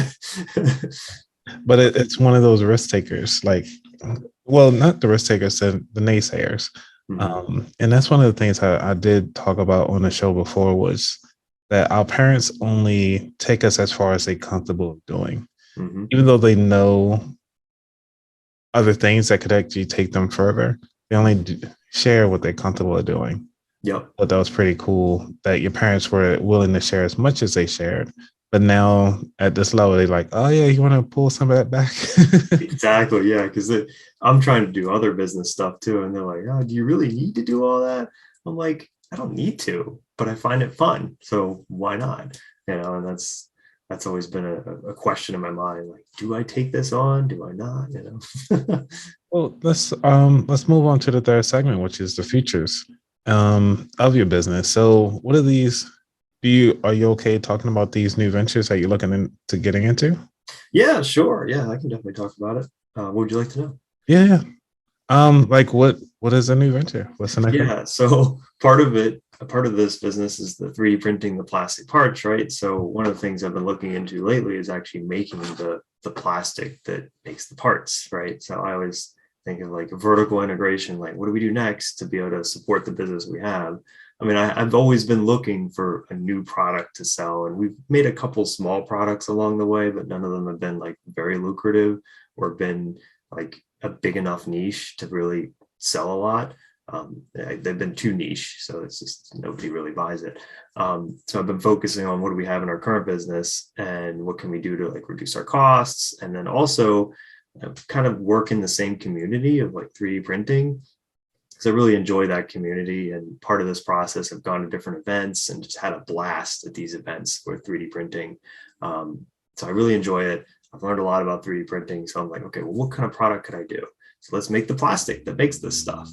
but it's one of those risk takers, like, well, not the risk takers, the naysayers. Mhm. And that's one of the things I did talk about on the show before, was that our parents only take us as far as they're comfortable doing, Mhm. even though they know other things that could actually take them further. They only share what they're comfortable doing. Yep. But that was pretty cool that your parents were willing to share as much as they shared. But now at this level, they're like, oh, yeah, you want to pull some of that back? Exactly. Yeah. Because I'm trying to do other business stuff too. And they're like, oh, do you really need to do all that? I'm like, I don't need to, but I find it fun. So why not? And that's always been a question in my mind. Like, do I take this on? Do I not? Well, let's move on to the third segment, which is the features of your business. So what are these? Are you okay talking about these new ventures that you're looking into getting into? Yeah, sure. Yeah, I can definitely talk about it. What would you like to know? Yeah. Like what is a new venture? What's the next venture? Yeah, so part of this business is the 3D printing the plastic parts, right? So one of the things I've been looking into lately is actually making the plastic that makes the parts, right? So I always think of like a vertical integration, like what do we do next to be able to support the business we have? I mean, I've always been looking for a new product to sell, and we've made a couple small products along the way, but none of them have been like very lucrative or been like a big enough niche to really sell a lot. They've been too niche, so it's just nobody really buys it. So I've been focusing on what do we have in our current business and what can we do to like reduce our costs, and then also kind of work in the same community of like 3D printing. So I really enjoy that community, and part of this process, I've gone to different events and just had a blast at these events with 3D printing. So I really enjoy it. I've learned a lot about 3D printing. So I'm like, okay, well, what kind of product could I do? So let's make the plastic that makes this stuff.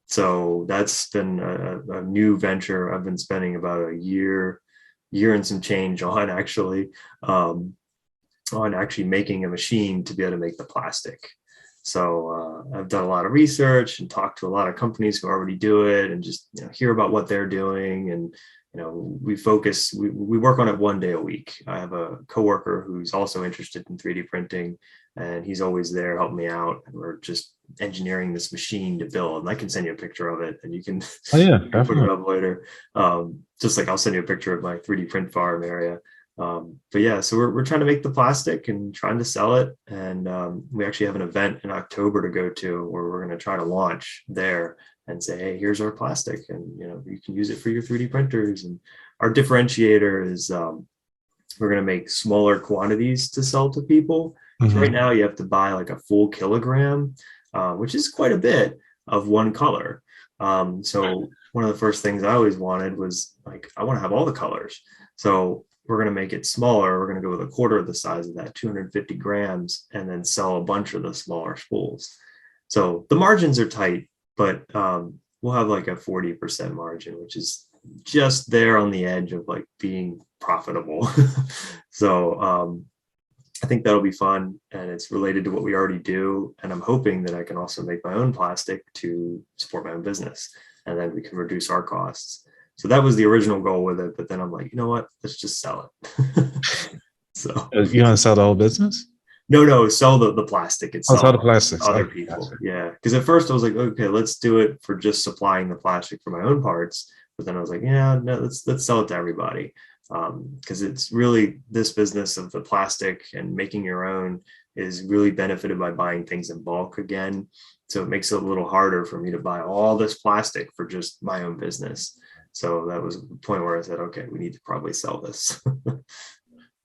So that's been a new venture I've been spending about a year and some change on actually making a machine to be able to make the plastic. So I've done a lot of research and talked to a lot of companies who already do it, and just hear about what they're doing. And we work on it 1 day a week. I have a coworker who's also interested in 3D printing, and he's always there helping me out. And we're just engineering this machine to build. And I can send you a picture of it, and you can, Oh yeah, you can put it definitely. up later. Just like I'll send you a picture of my 3D print farm area. But yeah, so we're trying to make the plastic and trying to sell it. And we actually have an event in October to go to where we're going to try to launch there and say, hey, here's our plastic, and you can use it for your 3D printers. And our differentiator is we're going to make smaller quantities to sell to people. So right Mhm. now you have to buy like a full kilogram, which is quite a bit of one color. So one of the first things I always wanted was like, I want to have all the colors. So we're going to make it smaller. We're going to go with a quarter of the size of that, 250 grams, and then sell a bunch of the smaller spools. So the margins are tight, but we'll have like a 40% margin, which is just there on the edge of like being profitable. So I think that'll be fun, and it's related to what we already do. And I'm hoping that I can also make my own plastic to support my own business, and then we can reduce our costs. So that was the original goal with it. But then I'm like, you know what? Let's just sell it. So You want to sell the whole business? no, sell the plastic Oh, sell itself the to plastics. other Okay, people. gotcha. Yeah. Because at first I was like, okay, let's do it for just supplying the plastic for my own parts. But then I was like, yeah, no, let's sell it to everybody. Because it's really this business of the plastic and making your own is really benefited by buying things in bulk again. So it makes it a little harder for me to buy all this plastic for just my own business. So that was the point where I said, okay, we need to probably sell this.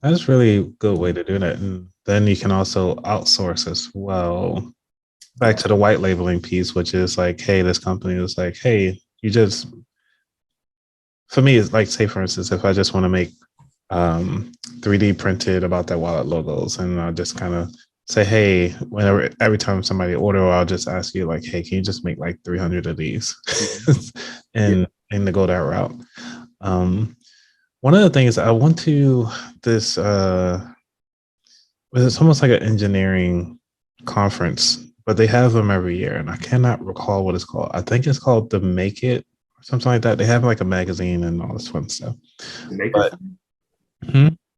That's really a good way to do that. And then you can also outsource as well. Back to the white labeling piece, which is like, hey, this company is like, hey, you just, for me, it's like, say, for instance, if I just want to make 3D printed About That Wallet logos, and I'll just kind of say, hey, whenever, every time somebody order, I'll just ask you like, hey, can you just make like 300 of these and to go that route. One of the things I went to this, it's almost like an engineering conference, but they have them every year, and I cannot recall what it's called. I think it's called the Make It or something like that. They have like a magazine and all this fun stuff. Maker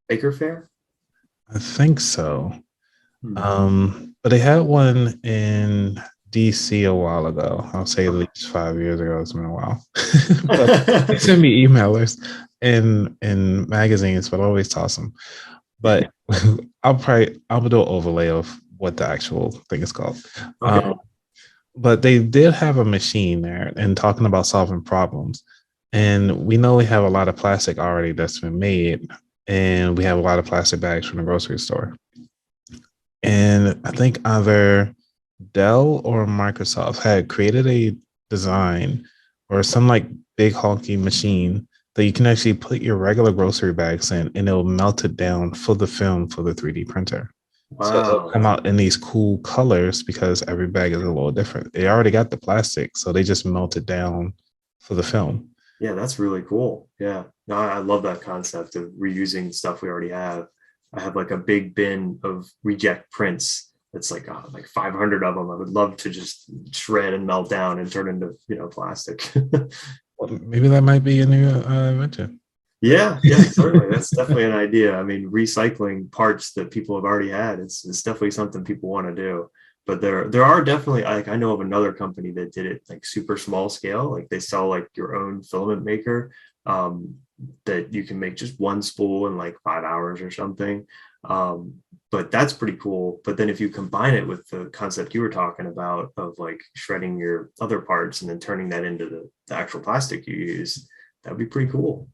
Maker Fair? I think so. But they had one in DC a while ago. I'll say at least 5 years ago. It's been a while. But they send me emailers in magazines, but I always toss them. But I'll do an overlay of what the actual thing is called. Okay. But they did have a machine there and talking about solving problems. And we know we have a lot of plastic already that's been made, and we have a lot of plastic bags from the grocery store. And I think either Dell or Microsoft had created a design or some like big honky machine that you can actually put your regular grocery bags in, and it'll melt it down for the film for the 3D printer. Wow. So it'll come out in these cool colors because every bag is a little different. They already got the plastic, so they just melt it down for the film. Yeah, that's really cool. Yeah, no, I love that concept of reusing stuff we already have. I have like a big bin of reject prints. It's like 500 of them. I would love to just shred and melt down and turn into plastic. Well, maybe that might be a new invention. Yeah, certainly. That's definitely an idea. I mean, recycling parts that people have already had, it's definitely something people want to do. But there are definitely, like, I know of another company that did it like super small scale. Like they sell like your own filament maker that you can make just one spool in like 5 hours or something. But that's pretty cool. But then if you combine it with the concept you were talking about of like shredding your other parts and then turning that into the actual plastic you use, that'd be pretty cool.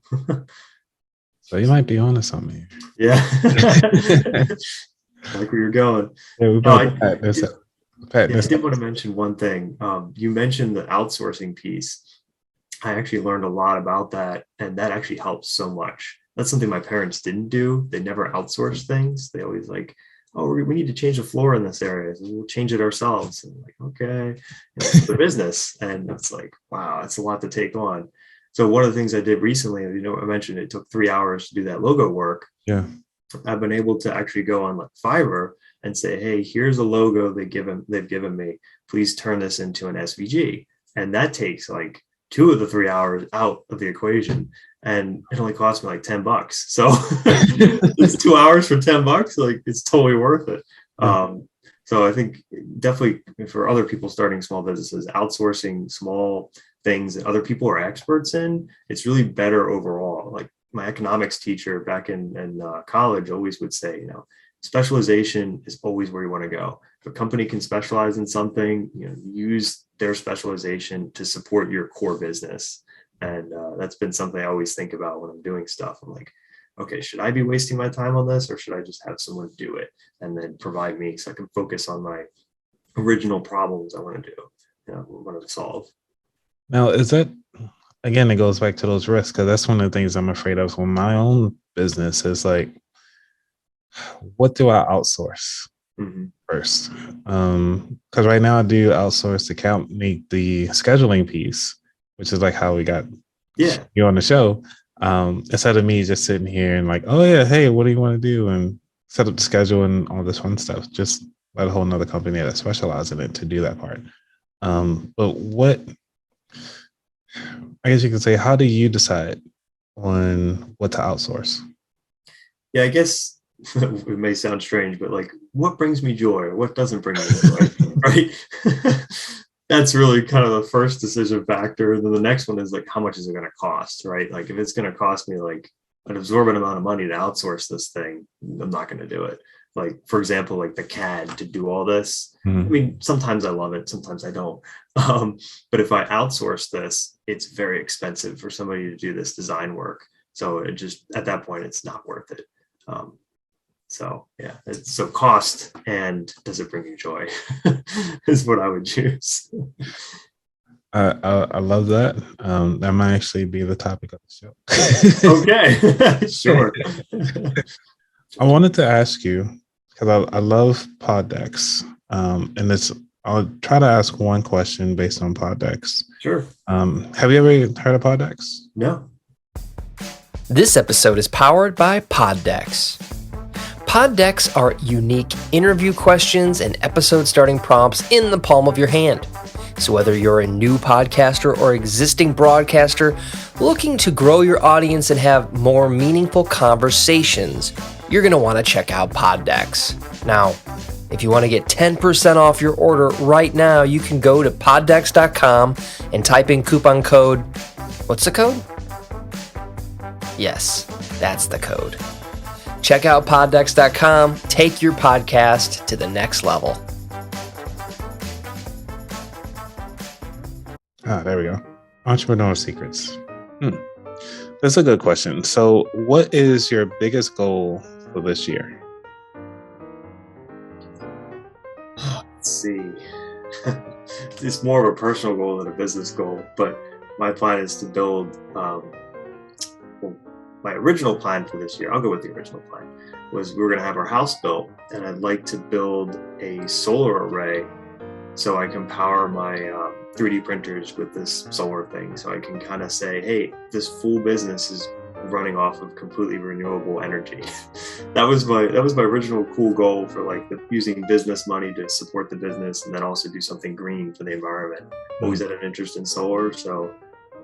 So you might be onto something. Yeah. Like where you're going. Yeah, I did want to mention one thing. You mentioned the outsourcing piece. I actually learned a lot about that, and that actually helps so much. That's something my parents didn't do. They never outsourced things. They always like, oh, we need to change the floor in this area. So we'll change it ourselves. And I'm like, okay, it's the business. And it's like, wow, that's a lot to take on. So one of the things I did recently, I mentioned it took 3 hours to do that logo work. Yeah. I've been able to actually go on like Fiverr and say, hey, here's a logo they've given me. Please turn this into an SVG. And that takes like 2 of the 3 hours out of the equation. And it only cost me like $10. So it's 2 hours for $10. Like it's totally worth it. So I think definitely for other people starting small businesses, outsourcing small things that other people are experts in, it's really better overall. Like my economics teacher back in college always would say, specialization is always where you want to go. If a company can specialize in something, use their specialization to support your core business. And that's been something I always think about when I'm doing stuff. I'm like, okay, should I be wasting my time on this, or should I just have someone do it and then provide me so I can focus on my original problems I want to do, want to solve. Now, is that, again, it goes back to those risks, because that's one of the things I'm afraid of when my own business is like, what do I outsource first? Because right now I do outsource the scheduling piece, which is like how we got you on the show. Instead of me just sitting here and like, oh yeah, hey, what do you want to do? And set up the schedule and all this fun stuff. Just let a whole nother company that specializes in it to do that part. But what, I guess you could say, how do you decide on what to outsource? Yeah, I guess it may sound strange, but like, what brings me joy? What doesn't bring me joy? Right? That's really kind of the first decision factor. And then the next one is like, how much is it going to cost? Right? Like if it's going to cost me like an absorbent amount of money to outsource this thing, I'm not going to do it. like, for example, like the CAD to do all this. I Mhm. mean, sometimes I love it, sometimes I don't. But if I outsource this, it's very expensive for somebody to do this design work. So it just, at that point, it's not worth it. So yeah, so cost and does it bring you joy is what I would choose. I love that. That might actually be the topic of the show. Okay, sure. I wanted to ask you because I love pod decks, and I'll try to ask one question based on pod decks. Sure. Have you ever heard of pod decks? No. This episode is powered by Pod Decks. Pod decks are unique interview questions and episode starting prompts in the palm of your hand. So whether you're a new podcaster or existing broadcaster looking to grow your audience and have more meaningful conversations, you're going to want to check out Pod decks. Now, if you want to get 10% off your order right now, you can go to poddecks.com and type in coupon code. What's the code? Yes, that's the code. Check out poddecks.com. Take your podcast to the next level. There we go. Entrepreneurial secrets. That's a good question. So, what is your biggest goal for this year? Let's see. It's more of a personal goal than a business goal, but my plan is to build. My original plan for this year, I'll go with the original plan, was we were going to have our house built, and I'd like to build a solar array so I can power my 3D printers with this solar thing. So I can kind of say, hey, this full business is running off of completely renewable energy. That was my original cool goal for like using business money to support the business and then also do something green for the environment. Always had an interest in solar, so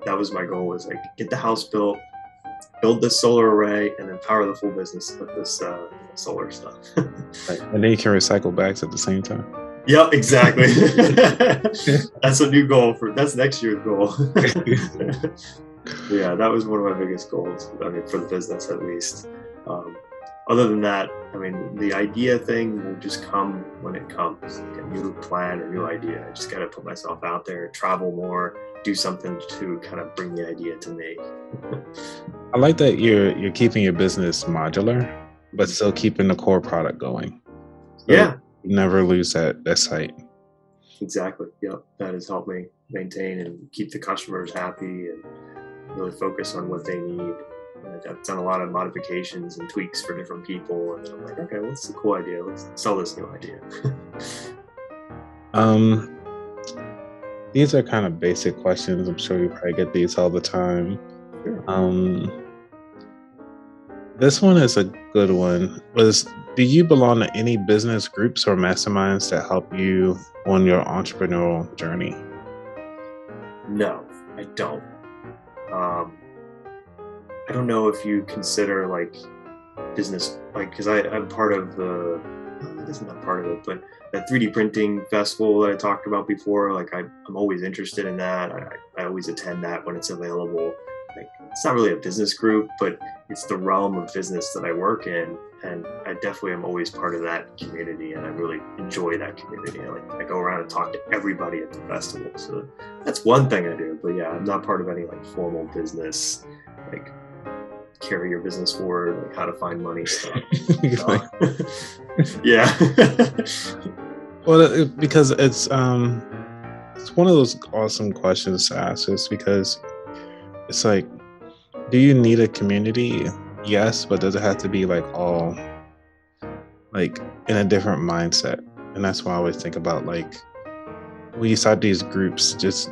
that was my goal, was like get the house built, build this solar array, and then power the full business with this solar stuff. And then you can recycle bags at the same time. Yep, exactly. That's a new goal that's next year's goal. Yeah, that was one of my biggest goals. I mean, for the business at least. Other than that, I mean, the idea thing will just come when it comes. Like a new plan or new idea. I just got to put myself out there, travel more, do something to kind of bring the idea to me. I like that you're keeping your business modular, but still keeping the core product going. So Yeah. you never lose that sight. Exactly. Yep. That has helped me maintain and keep the customers happy and really focus on what they need. And I've done a lot of modifications and tweaks for different people. And then I'm like, okay, what's the cool idea? Let's sell this new idea. These are kind of basic questions. I'm sure you probably get these all the time. Sure. This one is a good one. Do you belong to any business groups or masterminds that help you on your entrepreneurial journey? No, I don't. I don't know if you consider like business, like, because I'm part of I guess I'm not part of it, but that 3D printing festival that I talked about before, like I'm always interested in that. I always attend that when it's available. Like, it's not really a business group, but it's the realm of business that I work in. And I definitely am always part of that community, and I really enjoy that community. I go around and talk to everybody at the festival. So that's one thing I do, but yeah, I'm not part of any like formal business, like carry your business forward, like how to find money stuff. Yeah. Well, because it's one of those awesome questions to ask, is because it's like, do you need a community? Yes, but does it have to be like all like in a different mindset? And that's why I always think about, like, when you start these groups, just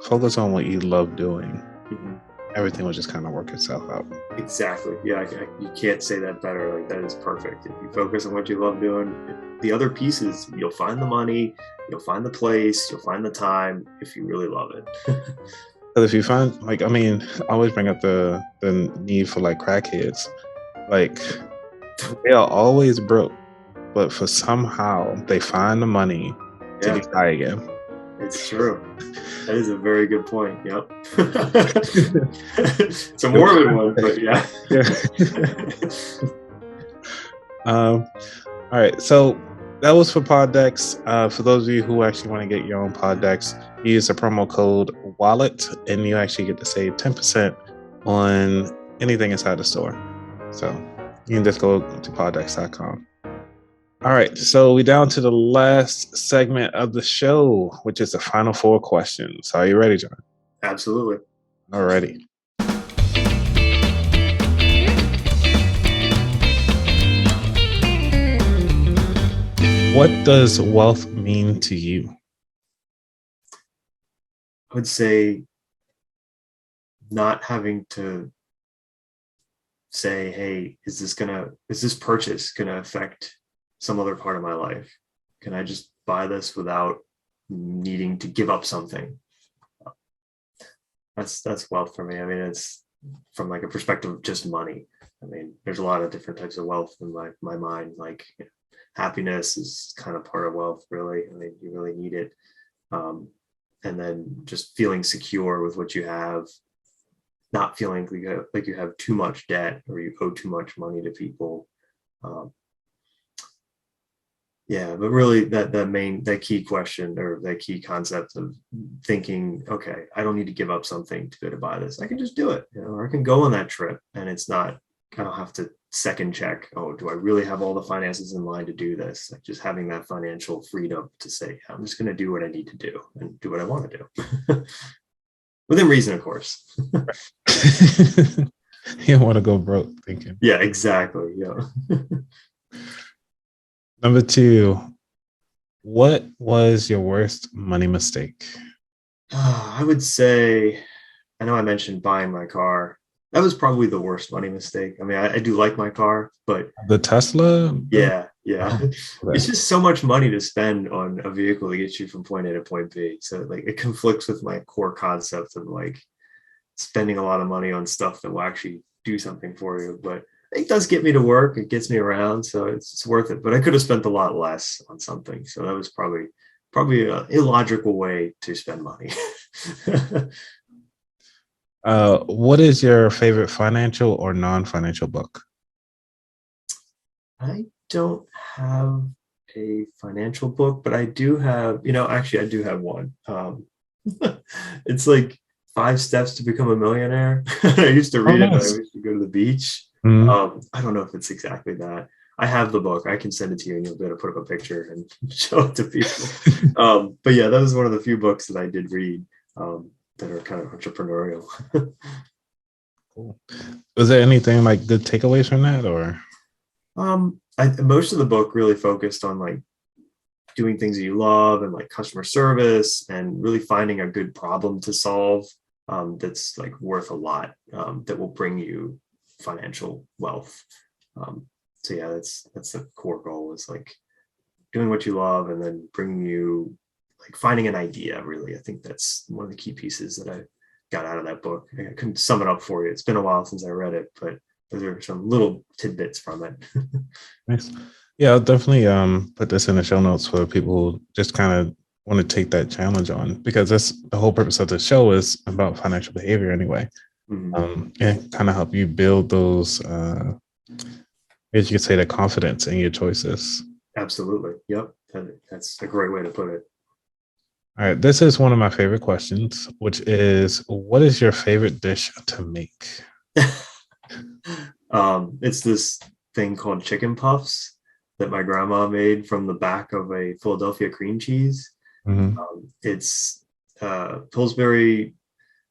focus on what you love doing. Mm-hmm. Everything will just kind of work itself out. Exactly. Yeah, you can't say that better. Like, that is perfect. If you focus on what you love doing, the other pieces, you'll find the money, you'll find the place, you'll find the time if you really love it. Because if you find, like, I mean, I always bring up the need for like crackheads. Like, they are always broke, but for somehow they find the money to get high again. It's true. That is a very good point. Yep. It's a morbid one, but yeah. All All right. So that was for pod decks. For those of you who actually want to get your own pod decks, use the promo code WALLET and you actually get to save 10% on anything inside the store. So you can just go to poddecks.com. All right. So we're down to the last segment of the show, which is the final 4 questions. Are you ready, John? Absolutely. All righty. What does wealth mean to you? I would say not having to say, hey, is this purchase gonna affect some other part of my life? Can I just buy this without needing to give up something? That's wealth for me. I mean, it's from like a perspective of just money. I mean, there's a lot of different types of wealth in my mind. Like, happiness is kind of part of wealth, really. I mean, you really need it. And then just feeling secure with what you have, not feeling like you have too much debt or you owe too much money to people. Yeah, but really that key question or that key concept of thinking, okay, I don't need to give up something to go to buy this. I can just do it, or I can go on that trip and I don't have to second check, oh, do I really have all the finances in line to do this? Like just having that financial freedom to say, I'm just going to do what I need to do and do what I want to do. Within reason, of course. You don't want to go broke thinking. Yeah, exactly. Yeah. Number 2, what was your worst money mistake? I would say, I know I mentioned buying my car. That was probably the worst money mistake. I mean, I do like my car, but The Tesla? yeah. Okay. It's just so much money to spend on a vehicle to get you from point A to point B. So like it conflicts with my core concept of like spending a lot of money on stuff that will actually do something for you. But it does get me to work. It gets me around. So it's worth it. But I could have spent a lot less on something. So that was probably an illogical way to spend money. What is your favorite financial or non-financial book? I don't have a financial book, but I do have, actually I do have one. It's like 5 Steps to Become a Millionaire. I used to read it when I used to go to the beach. Mm-hmm. I don't know if it's exactly that. I have the book. I can send it to you and you'll be able to put up a picture and show it to people. But yeah, that was one of the few books that I did read that are kind of entrepreneurial. Cool. Was there anything like good takeaways from that, or? Most of the book really focused on like doing things that you love and like customer service and really finding a good problem to solve that's like worth a lot, that will bring you financial wealth. So yeah, that's the core goal, is like doing what you love and then bringing you like finding an idea. Really, I think that's one of the key pieces that I got out of that book. I couldn't sum it up for you. It's been a while since I read it, but those are some little tidbits from it. Nice. Yeah, I'll definitely put this in the show notes for people who just kind of want to take that challenge on, because that's the whole purpose of the show, is about financial behavior anyway. Mm-hmm. And kind of help you build those, as you could say, the confidence in your choices. Absolutely. Yep. That's a great way to put it. All right. This is one of my favorite questions, which is, what is your favorite dish to make? It's this thing called chicken puffs that my grandma made from the back of a Philadelphia cream cheese. Mm-hmm. It's Pillsbury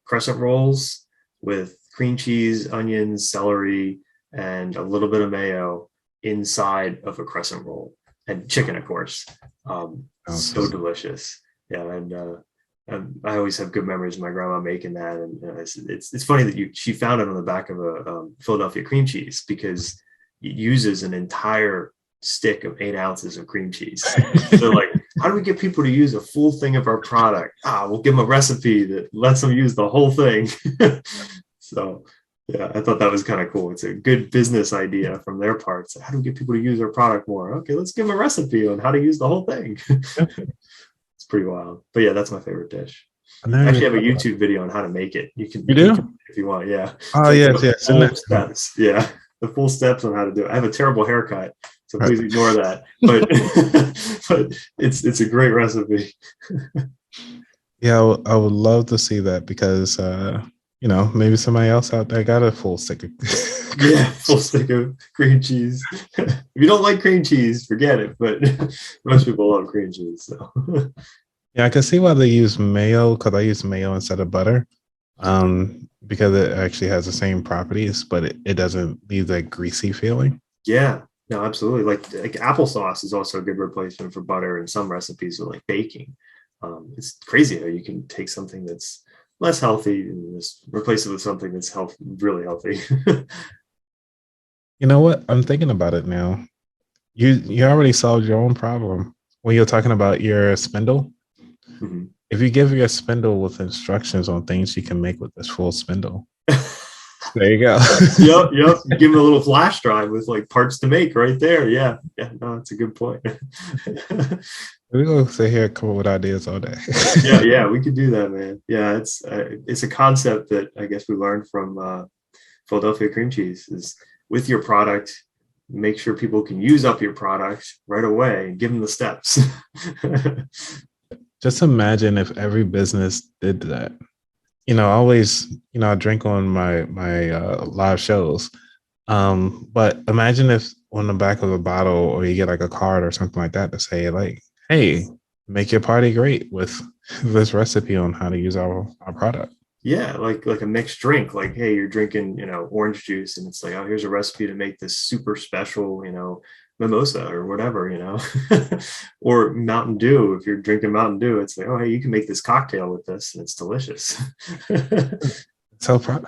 crescent rolls with cream cheese, onions, celery, and a little bit of mayo inside of a crescent roll, and chicken, of course. So delicious. Yeah, and I always have good memories of my grandma making that. And it's funny that she found it on the back of a Philadelphia cream cheese, because it uses an entire stick of 8 ounces of cream cheese. So like, how do we get people to use a full thing of our product? We'll give them a recipe that lets them use the whole thing. So yeah, I thought that was kind of cool. It's a good business idea from their part. So how do we get people to use our product more? Okay, let's give them a recipe on how to use the whole thing. It's pretty wild. But yeah, that's my favorite dish. I actually have a YouTube video on how to make it. You do? If you want, yeah. Oh, yes. Yeah, the full steps on how to do it. I have a terrible haircut, So please ignore that. But but it's a great recipe. Yeah, I would love to see that because maybe somebody else out there got a full stick of full stick of cream cheese. If you don't like cream cheese, forget it. But most people love cream cheese. So yeah, I can see why they use mayo, because I use mayo instead of butter. Because it actually has the same properties, but it doesn't leave that greasy feeling. Yeah, no, absolutely. Like applesauce is also a good replacement for butter in some recipes, or like baking. It's crazy how you can take something that's less healthy and just replace it with something that's really healthy. You know what? I'm thinking about it now. You already solved your own problem when you're talking about your spindle. Mm-hmm. If you give your spindle with instructions on things you can make with this full spindle, there you go. Yep. You give them a little flash drive with like parts to make right there. Yeah. No, that's a good point. We're gonna sit here and come up with ideas all day. yeah, we could do that, man. Yeah, it's a concept that I guess we learned from Philadelphia cream cheese. Is with your product, make sure people can use up your product right away and give them the steps. Just imagine if every business did that. I always, I drink on my live shows. But imagine if on the back of a bottle, or you get like a card or something like that to say like, hey, make your party great with this recipe on how to use our product. Yeah, like a mixed drink. Like, hey, you're drinking, orange juice, and it's like, oh, here's a recipe to make this super special, mimosa or whatever, or Mountain Dew. If you're drinking Mountain Dew, it's like, oh, hey, you can make this cocktail with this, and it's delicious. So proud.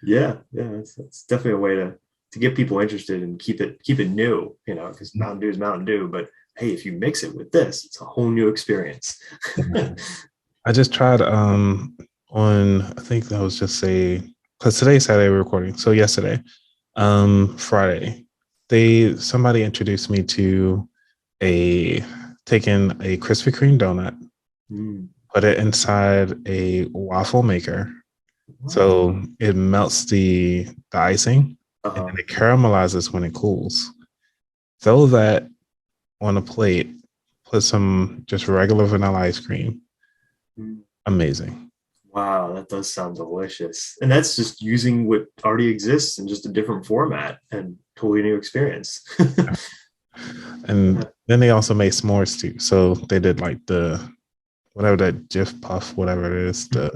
Yeah, it's definitely a way to get people interested and keep it new, because Mountain Dew is Mountain Dew, but hey, if you mix it with this, it's a whole new experience. I just tried on, I think that was just because today's Saturday we're recording. So yesterday, Friday, somebody introduced me to taking a Krispy Kreme donut, put it inside a waffle maker. Wow. So it melts the icing, and then it caramelizes when it cools. So that on a plate, put some just regular vanilla ice cream. Amazing. Wow, that does sound delicious. And that's just using what already exists in just a different format and totally new experience. And then they also made s'mores too. So they did like whatever that Jif Puff, whatever it is, the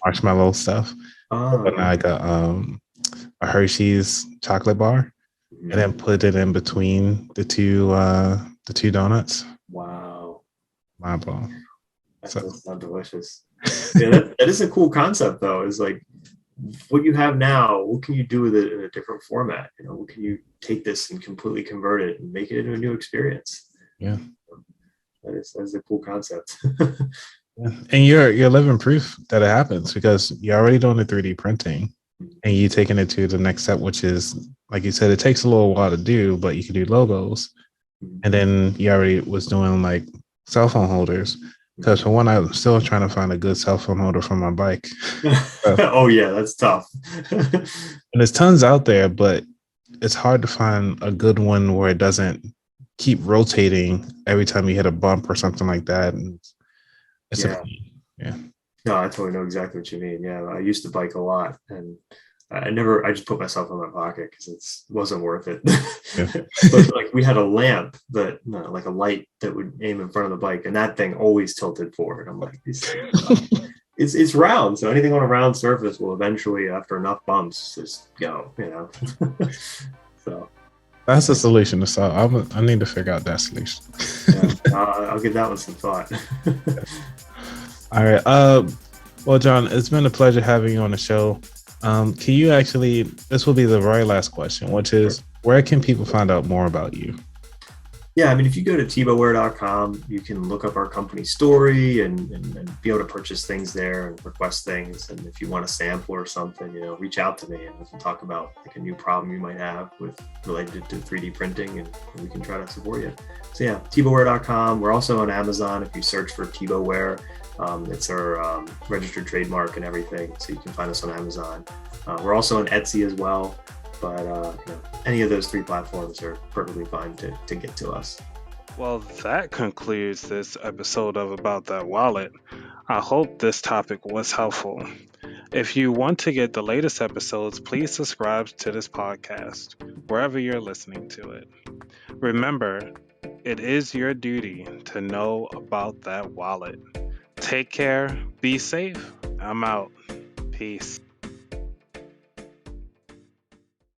marshmallow stuff. And like a Hershey's chocolate bar, and then put it in between the two donuts. Wow. Mind blown. That does sound delicious. Yeah, that is a cool concept though. Is like what you have now, what can you do with it in a different format? What can you take this and completely convert it and make it into a new experience? Yeah. That is a cool concept. Yeah. And you're living proof that it happens, because you're already doing the 3D printing and you taking it to the next step, which is, like you said, it takes a little while to do, but you can do logos. And then you already was doing like cell phone holders. Because for one, I'm still trying to find a good cell phone holder for my bike. Oh yeah, that's tough. And there's tons out there, but it's hard to find a good one where it doesn't keep rotating every time you hit a bump or something like that. And it's yeah. No, I totally know exactly what you mean. Yeah, I used to bike a lot, and I just put myself in my pocket because it wasn't worth it. Yeah. But like we had a lamp like a light that would aim in front of the bike, and that thing always tilted forward. I'm like, it's round, so anything on a round surface will eventually, after enough bumps, just go. So that's the solution to solve. I need to figure out that solution. I'll give that one some thought. All right. Well, John, it's been a pleasure having you on the show. Can you this will be the very last question, which is, where can people find out more about you? Yeah, I mean, if you go to Teaboware.com, you can look up our company story and be able to purchase things there and request things. And if you want a sample or something, reach out to me and we can talk about like a new problem you might have related to 3D printing, and we can try to support you. So yeah, Teaboware.com. We're also on Amazon. If you search for Teaboware, it's our registered trademark and everything. So you can find us on Amazon. We're also on Etsy as well. but any of those 3 platforms are perfectly fine to get to us. Well, that concludes this episode of About That Wallet. I hope this topic was helpful. If you want to get the latest episodes, please subscribe to this podcast wherever you're listening to it. Remember, it is your duty to know about that wallet. Take care, be safe. I'm out. Peace.